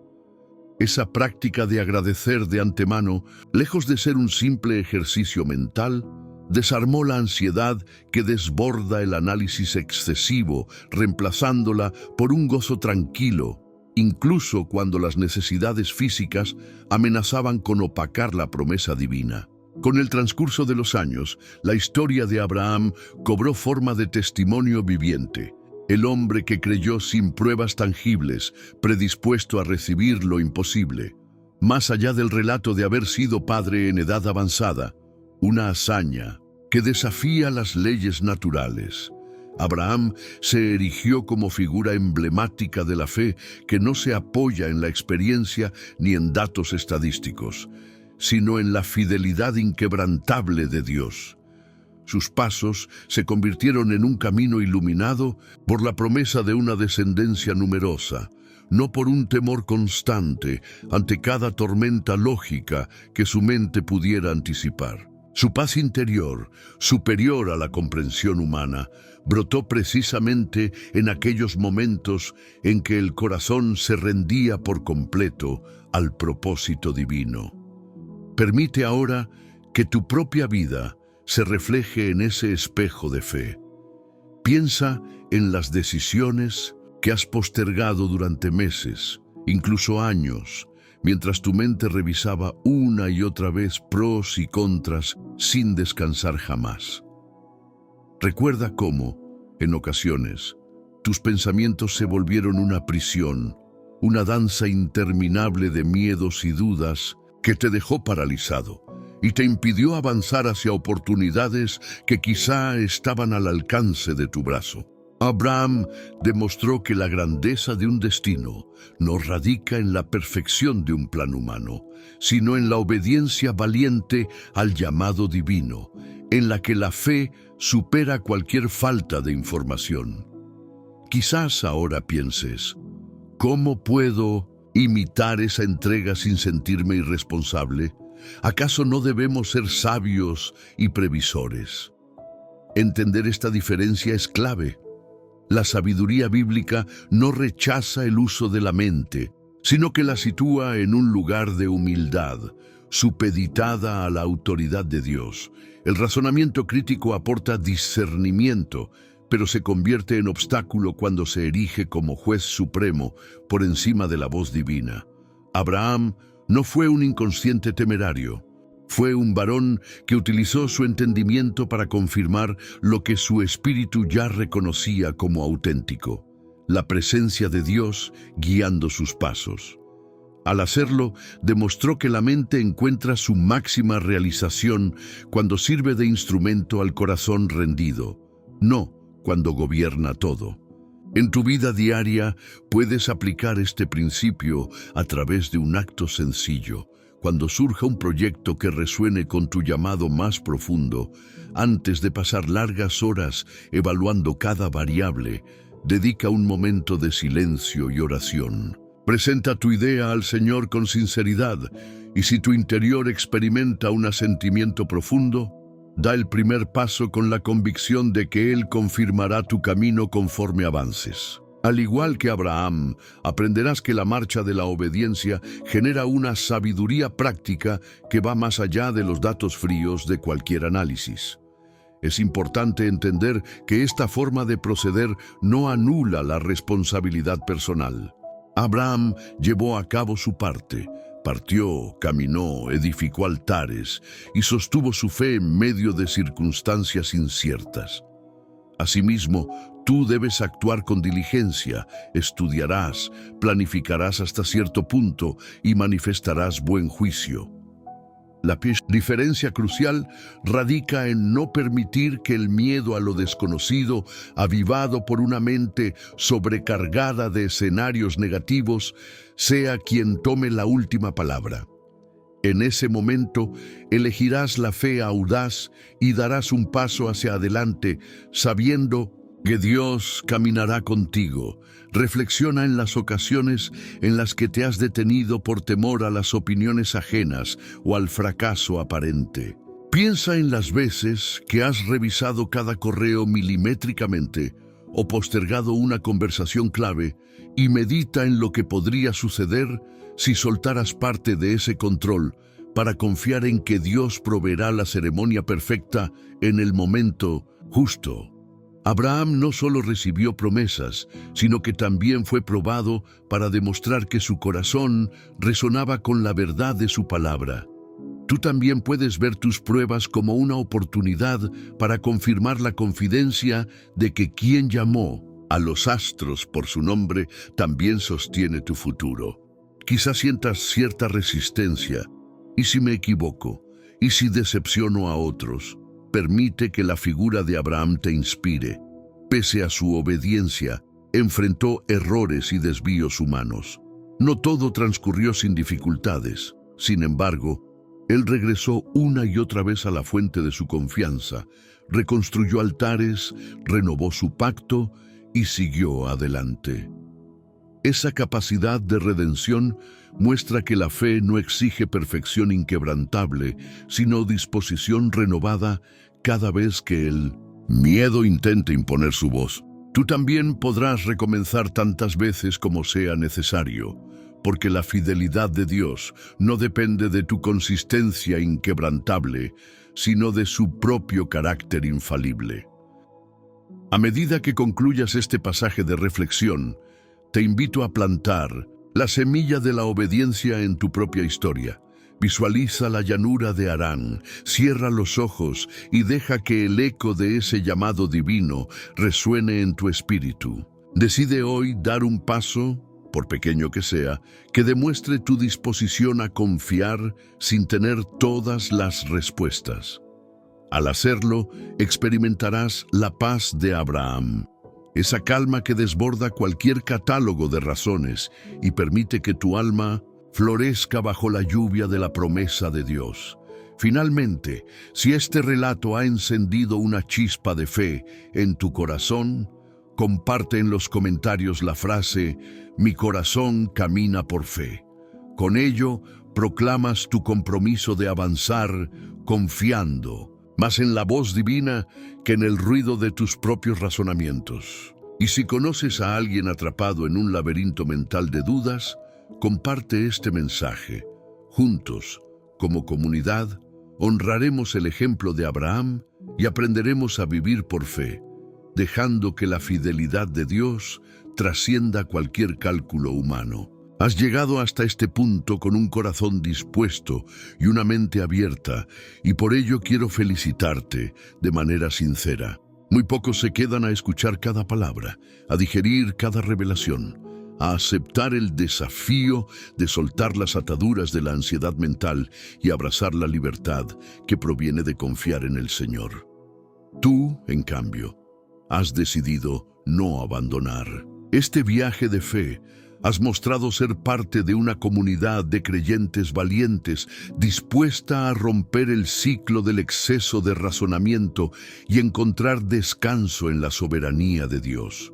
Esa práctica de agradecer de antemano, lejos de ser un simple ejercicio mental, desarmó la ansiedad que desborda el análisis excesivo, reemplazándola por un gozo tranquilo, incluso cuando las necesidades físicas amenazaban con opacar la promesa divina. Con el transcurso de los años, la historia de Abraham cobró forma de testimonio viviente. El hombre que creyó sin pruebas tangibles, predispuesto a recibir lo imposible. Más allá del relato de haber sido padre en edad avanzada, una hazaña que desafía las leyes naturales. Abraham se erigió como figura emblemática de la fe que no se apoya en la experiencia ni en datos estadísticos, sino en la fidelidad inquebrantable de Dios. Sus pasos se convirtieron en un camino iluminado por la promesa de una descendencia numerosa, no por un temor constante ante cada tormenta lógica que su mente pudiera anticipar. Su paz interior, superior a la comprensión humana, brotó precisamente en aquellos momentos en que el corazón se rendía por completo al propósito divino. Permite ahora que tu propia vida se refleje en ese espejo de fe. Piensa en las decisiones que has postergado durante meses, incluso años, mientras tu mente revisaba una y otra vez pros y contras sin descansar jamás. Recuerda cómo, en ocasiones, tus pensamientos se volvieron una prisión, una danza interminable de miedos y dudas que te dejó paralizado y te impidió avanzar hacia oportunidades que quizá estaban al alcance de tu brazo. Abraham demostró que la grandeza de un destino no radica en la perfección de un plan humano, sino en la obediencia valiente al llamado divino, en la que la fe supera cualquier falta de información. Quizás ahora pienses, ¿cómo puedo imitar esa entrega sin sentirme irresponsable? ¿Acaso no debemos ser sabios y previsores? Entender esta diferencia es clave. La sabiduría bíblica no rechaza el uso de la mente, sino que la sitúa en un lugar de humildad, supeditada a la autoridad de Dios. El razonamiento crítico aporta discernimiento, pero se convierte en obstáculo cuando se erige como juez supremo por encima de la voz divina. Abraham no fue un inconsciente temerario. Fue un varón que utilizó su entendimiento para confirmar lo que su espíritu ya reconocía como auténtico, la presencia de Dios guiando sus pasos. Al hacerlo, demostró que la mente encuentra su máxima realización cuando sirve de instrumento al corazón rendido, no cuando gobierna todo. En tu vida diaria puedes aplicar este principio a través de un acto sencillo. Cuando surja un proyecto que resuene con tu llamado más profundo, antes de pasar largas horas evaluando cada variable, dedica un momento de silencio y oración. Presenta tu idea al Señor con sinceridad, y si tu interior experimenta un asentimiento profundo, da el primer paso con la convicción de que Él confirmará tu camino conforme avances. Al igual que Abraham, aprenderás que la marcha de la obediencia genera una sabiduría práctica que va más allá de los datos fríos de cualquier análisis. Es importante entender que esta forma de proceder no anula la responsabilidad personal. Abraham llevó a cabo su parte. Partió, caminó, edificó altares y sostuvo su fe en medio de circunstancias inciertas. Asimismo, tú debes actuar con diligencia, estudiarás, planificarás hasta cierto punto y manifestarás buen juicio. La diferencia crucial radica en no permitir que el miedo a lo desconocido, avivado por una mente sobrecargada de escenarios negativos, sea quien tome la última palabra. En ese momento, elegirás la fe audaz y darás un paso hacia adelante, sabiendo que Dios caminará contigo. Reflexiona en las ocasiones en las que te has detenido por temor a las opiniones ajenas o al fracaso aparente. Piensa en las veces que has revisado cada correo milimétricamente o postergado una conversación clave y medita en lo que podría suceder si soltaras parte de ese control para confiar en que Dios proveerá la ceremonia perfecta en el momento justo. Abraham no solo recibió promesas, sino que también fue probado para demostrar que su corazón resonaba con la verdad de su palabra. Tú también puedes ver tus pruebas como una oportunidad para confirmar la confidencia de que quien llamó a los astros por su nombre también sostiene tu futuro. Quizás sientas cierta resistencia. ¿Y si me equivoco? ¿Y si decepciono a otros? Permite que la figura de Abraham te inspire. Pese a su obediencia, enfrentó errores y desvíos humanos. No todo transcurrió sin dificultades. Sin embargo, él regresó una y otra vez a la fuente de su confianza, reconstruyó altares, renovó su pacto y siguió adelante. Esa capacidad de redención muestra que la fe no exige perfección inquebrantable, sino disposición renovada cada vez que el miedo intente imponer su voz. Tú también podrás recomenzar tantas veces como sea necesario, porque la fidelidad de Dios no depende de tu consistencia inquebrantable, sino de su propio carácter infalible. A medida que concluyas este pasaje de reflexión, te invito a plantar la semilla de la obediencia en tu propia historia. Visualiza la llanura de Harán, cierra los ojos y deja que el eco de ese llamado divino resuene en tu espíritu. Decide hoy dar un paso, por pequeño que sea, que demuestre tu disposición a confiar sin tener todas las respuestas. Al hacerlo, experimentarás la paz de Abraham, esa calma que desborda cualquier catálogo de razones y permite que tu alma florezca bajo la lluvia de la promesa de Dios. Finalmente, si este relato ha encendido una chispa de fe en tu corazón, comparte en los comentarios la frase «Mi corazón camina por fe». Con ello, proclamas tu compromiso de avanzar confiando más en la voz divina que en el ruido de tus propios razonamientos. Y si conoces a alguien atrapado en un laberinto mental de dudas, comparte este mensaje. Juntos, como comunidad, honraremos el ejemplo de Abraham y aprenderemos a vivir por fe, dejando que la fidelidad de Dios trascienda cualquier cálculo humano. Has llegado hasta este punto con un corazón dispuesto y una mente abierta, y por ello quiero felicitarte de manera sincera. Muy pocos se quedan a escuchar cada palabra, a digerir cada revelación. a aceptar el desafío de soltar las ataduras de la ansiedad mental y abrazar la libertad que proviene de confiar en el Señor. Tú, en cambio, has decidido no abandonar este viaje de fe. Has mostrado ser parte de una comunidad de creyentes valientes, dispuesta a romper el ciclo del exceso de razonamiento y encontrar descanso en la soberanía de Dios.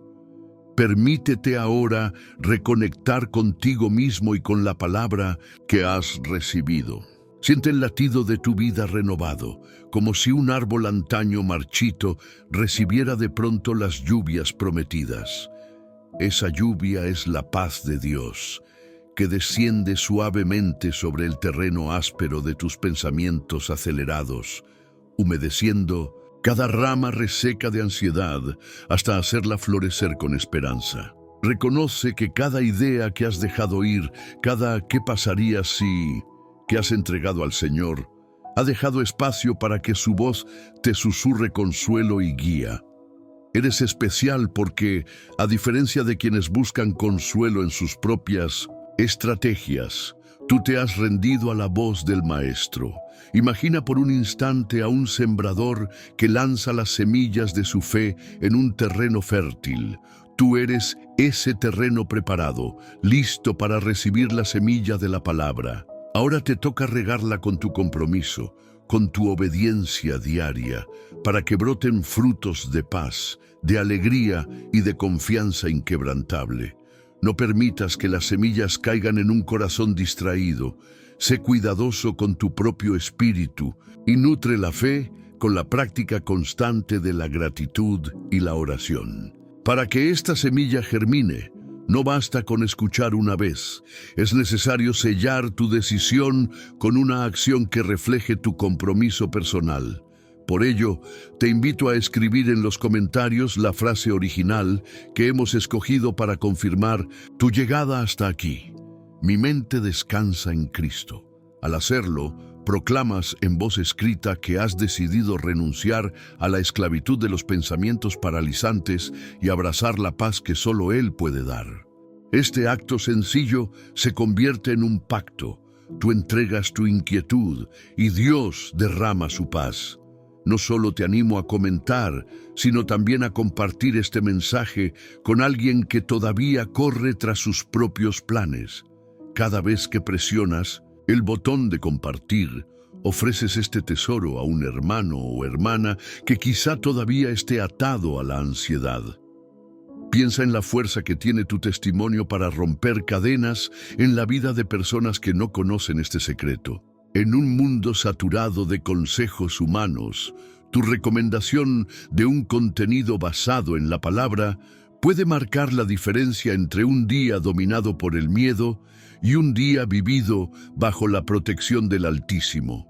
Permítete ahora reconectar contigo mismo y con la palabra que has recibido. Siente el latido de tu vida renovado, como si un árbol antaño marchito recibiera de pronto las lluvias prometidas. Esa lluvia es la paz de Dios, que desciende suavemente sobre el terreno áspero de tus pensamientos acelerados, humedeciendo cada rama reseca de ansiedad hasta hacerla florecer con esperanza. Reconoce que cada idea que has dejado ir, cada ¿qué pasaría si? Que has entregado al Señor, ha dejado espacio para que su voz te susurre consuelo y guía. Eres especial porque, a diferencia de quienes buscan consuelo en sus propias estrategias, tú te has rendido a la voz del Maestro. Imagina por un instante a un sembrador que lanza las semillas de su fe en un terreno fértil. Tú eres ese terreno preparado, listo para recibir la semilla de la palabra. Ahora te toca regarla con tu compromiso, con tu obediencia diaria, para que broten frutos de paz, de alegría y de confianza inquebrantable. No permitas que las semillas caigan en un corazón distraído. Sé cuidadoso con tu propio espíritu y nutre la fe con la práctica constante de la gratitud y la oración. Para que esta semilla germine, no basta con escuchar una vez. Es necesario sellar tu decisión con una acción que refleje tu compromiso personal. Por ello, te invito a escribir en los comentarios la frase original que hemos escogido para confirmar tu llegada hasta aquí. Mi mente descansa en Cristo. Al hacerlo, proclamas en voz escrita que has decidido renunciar a la esclavitud de los pensamientos paralizantes y abrazar la paz que solo Él puede dar. Este acto sencillo se convierte en un pacto. Tú entregas tu inquietud y Dios derrama su paz. No solo te animo a comentar, sino también a compartir este mensaje con alguien que todavía corre tras sus propios planes. Cada vez que presionas el botón de compartir, ofreces este tesoro a un hermano o hermana que quizá todavía esté atado a la ansiedad. Piensa en la fuerza que tiene tu testimonio para romper cadenas en la vida de personas que no conocen este secreto. En un mundo saturado de consejos humanos, tu recomendación de un contenido basado en la palabra puede marcar la diferencia entre un día dominado por el miedo y un día vivido bajo la protección del Altísimo.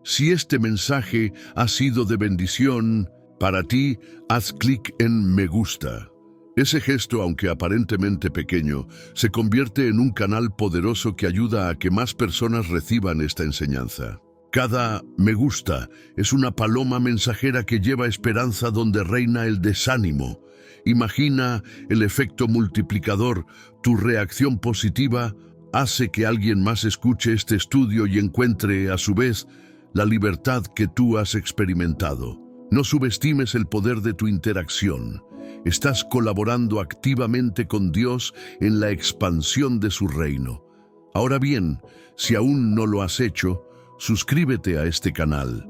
Si este mensaje ha sido de bendición para ti, haz clic en me gusta. Ese gesto, aunque aparentemente pequeño, se convierte en un canal poderoso que ayuda a que más personas reciban esta enseñanza. Cada me gusta es una paloma mensajera que lleva esperanza donde reina el desánimo. Imagina el efecto multiplicador. Tu reacción positiva hace que alguien más escuche este estudio y encuentre, a su vez, la libertad que tú has experimentado. No subestimes el poder de tu interacción. Estás colaborando activamente con Dios en la expansión de su reino. Ahora bien, si aún no lo has hecho, suscríbete a este canal.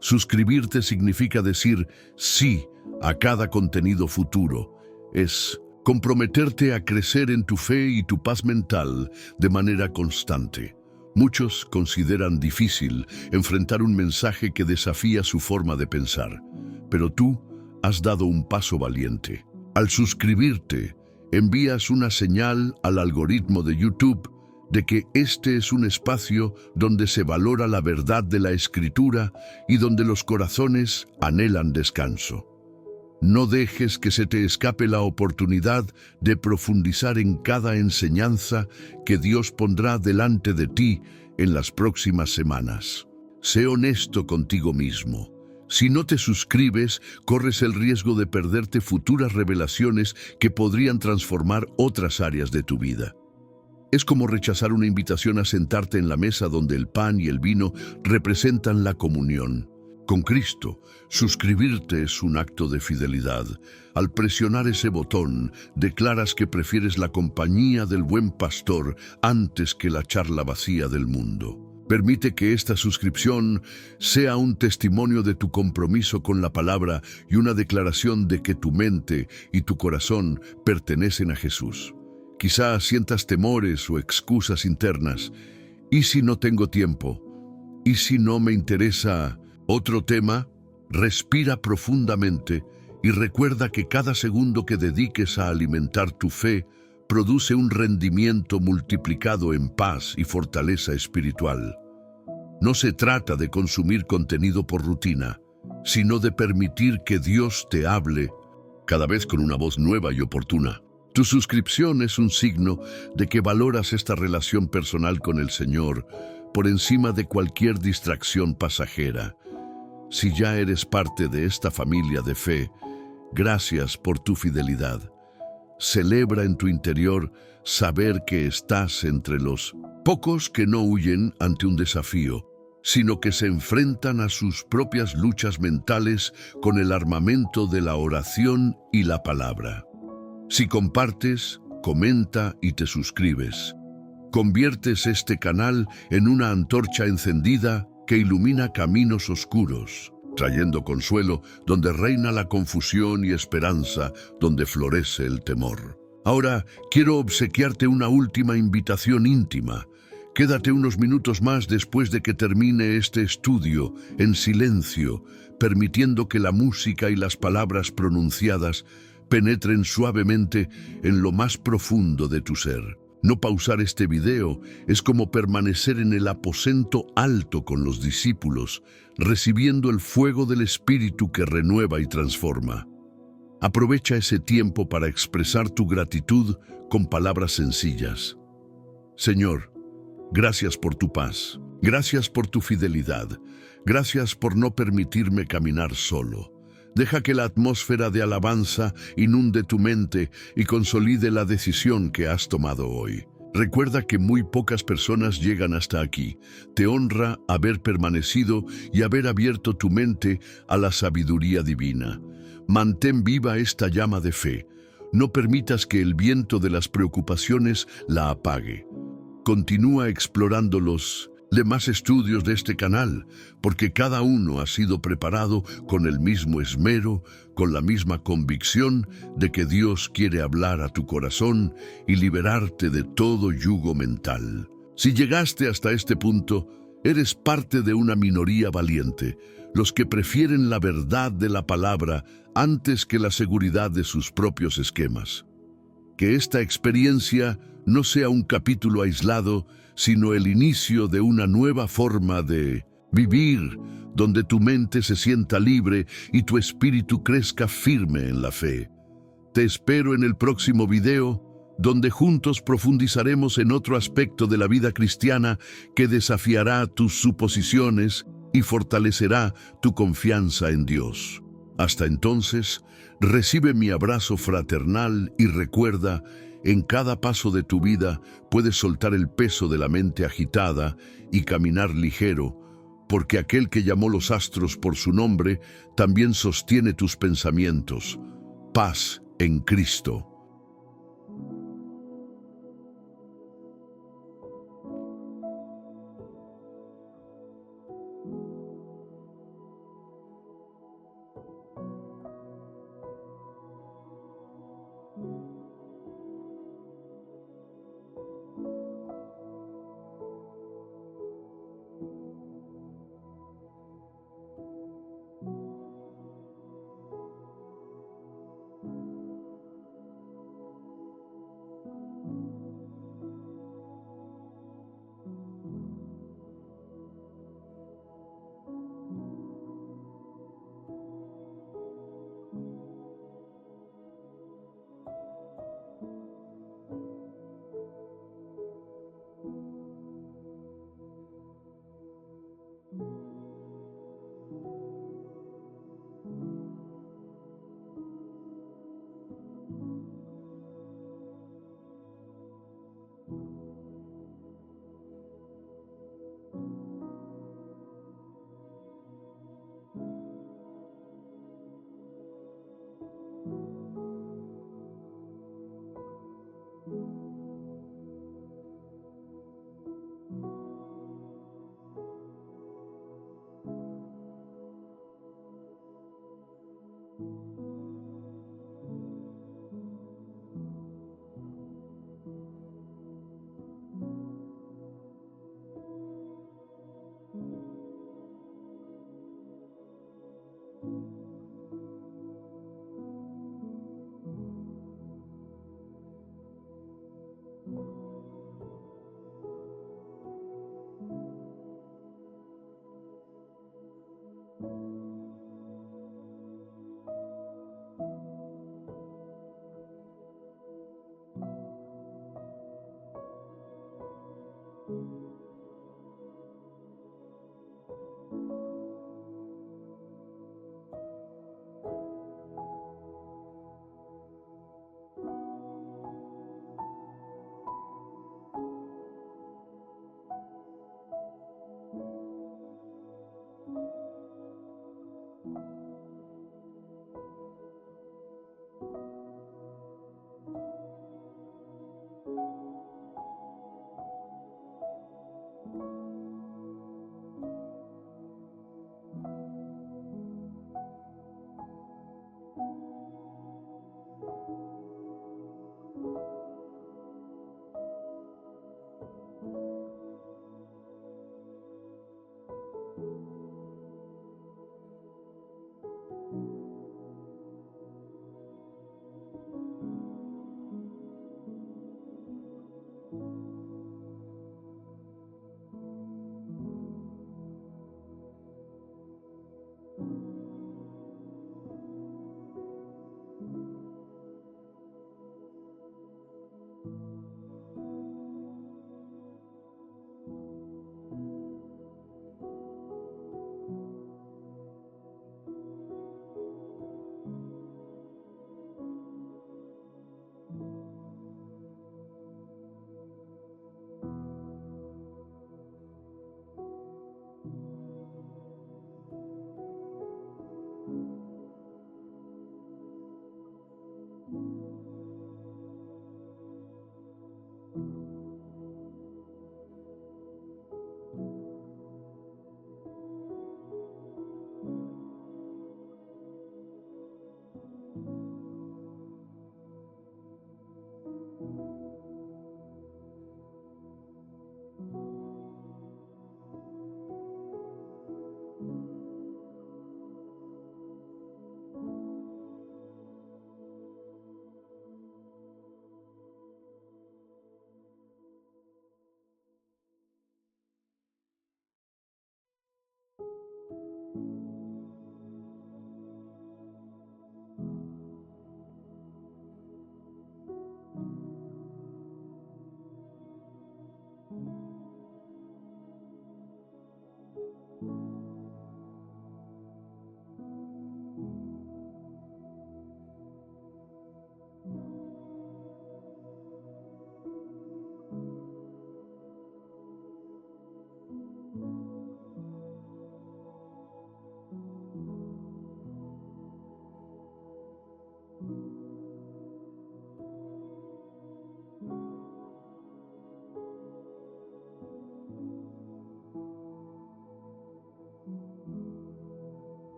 Suscribirte significa decir sí a cada contenido futuro. Es comprometerte a crecer en tu fe y tu paz mental de manera constante. Muchos consideran difícil enfrentar un mensaje que desafía su forma de pensar, pero tú has dado un paso valiente. Al suscribirte, envías una señal al algoritmo de YouTube de que este es un espacio donde se valora la verdad de la Escritura y donde los corazones anhelan descanso. No dejes que se te escape la oportunidad de profundizar en cada enseñanza que Dios pondrá delante de ti en las próximas semanas. Sé honesto contigo mismo. Si no te suscribes, corres el riesgo de perderte futuras revelaciones que podrían transformar otras áreas de tu vida. Es como rechazar una invitación a sentarte en la mesa donde el pan y el vino representan la comunión. Con Cristo, suscribirte es un acto de fidelidad. Al presionar ese botón, declaras que prefieres la compañía del buen pastor antes que la charla vacía del mundo. Permite que esta suscripción sea un testimonio de tu compromiso con la palabra y una declaración de que tu mente y tu corazón pertenecen a Jesús. Quizá sientas temores o excusas internas. ¿Y si no tengo tiempo? ¿Y si no me interesa otro tema? Respira profundamente y recuerda que cada segundo que dediques a alimentar tu fe produce un rendimiento multiplicado en paz y fortaleza espiritual. No se trata de consumir contenido por rutina, sino de permitir que Dios te hable cada vez con una voz nueva y oportuna. Tu suscripción es un signo de que valoras esta relación personal con el Señor por encima de cualquier distracción pasajera. Si ya eres parte de esta familia de fe, gracias por tu fidelidad. Celebra en tu interior saber que estás entre los pocos que no huyen ante un desafío, sino que se enfrentan a sus propias luchas mentales con el armamento de la oración y la palabra. Si compartes, comenta y te suscribes, conviertes este canal en una antorcha encendida que ilumina caminos oscuros, trayendo consuelo donde reina la confusión y esperanza donde florece el temor. Ahora quiero obsequiarte una última invitación íntima. Quédate unos minutos más después de que termine este estudio, en silencio, permitiendo que la música y las palabras pronunciadas penetren suavemente en lo más profundo de tu ser. No pausar este video es como permanecer en el aposento alto con los discípulos, recibiendo el fuego del Espíritu que renueva y transforma. Aprovecha ese tiempo para expresar tu gratitud con palabras sencillas. Señor, gracias por tu paz, gracias por tu fidelidad, gracias por no permitirme caminar solo. Deja que la atmósfera de alabanza inunde tu mente y consolide la decisión que has tomado hoy. Recuerda que muy pocas personas llegan hasta aquí. Te honra haber permanecido y haber abierto tu mente a la sabiduría divina. Mantén viva esta llama de fe. No permitas que el viento de las preocupaciones la apague. Continúa explorando los demás estudios de este canal, porque cada uno ha sido preparado con el mismo esmero, con la misma convicción de que Dios quiere hablar a tu corazón y liberarte de todo yugo mental. Si llegaste hasta este punto, eres parte de una minoría valiente, los que prefieren la verdad de la palabra antes que la seguridad de sus propios esquemas. Que esta experiencia no sea un capítulo aislado, sino el inicio de una nueva forma de vivir, donde tu mente se sienta libre y tu espíritu crezca firme en la fe. Te espero en el próximo video, donde juntos profundizaremos en otro aspecto de la vida cristiana que desafiará tus suposiciones y fortalecerá tu confianza en Dios. Hasta entonces, recibe mi abrazo fraternal y recuerda, en cada paso de tu vida puedes soltar el peso de la mente agitada y caminar ligero, porque aquel que llamó los astros por su nombre también sostiene tus pensamientos. Paz en Cristo.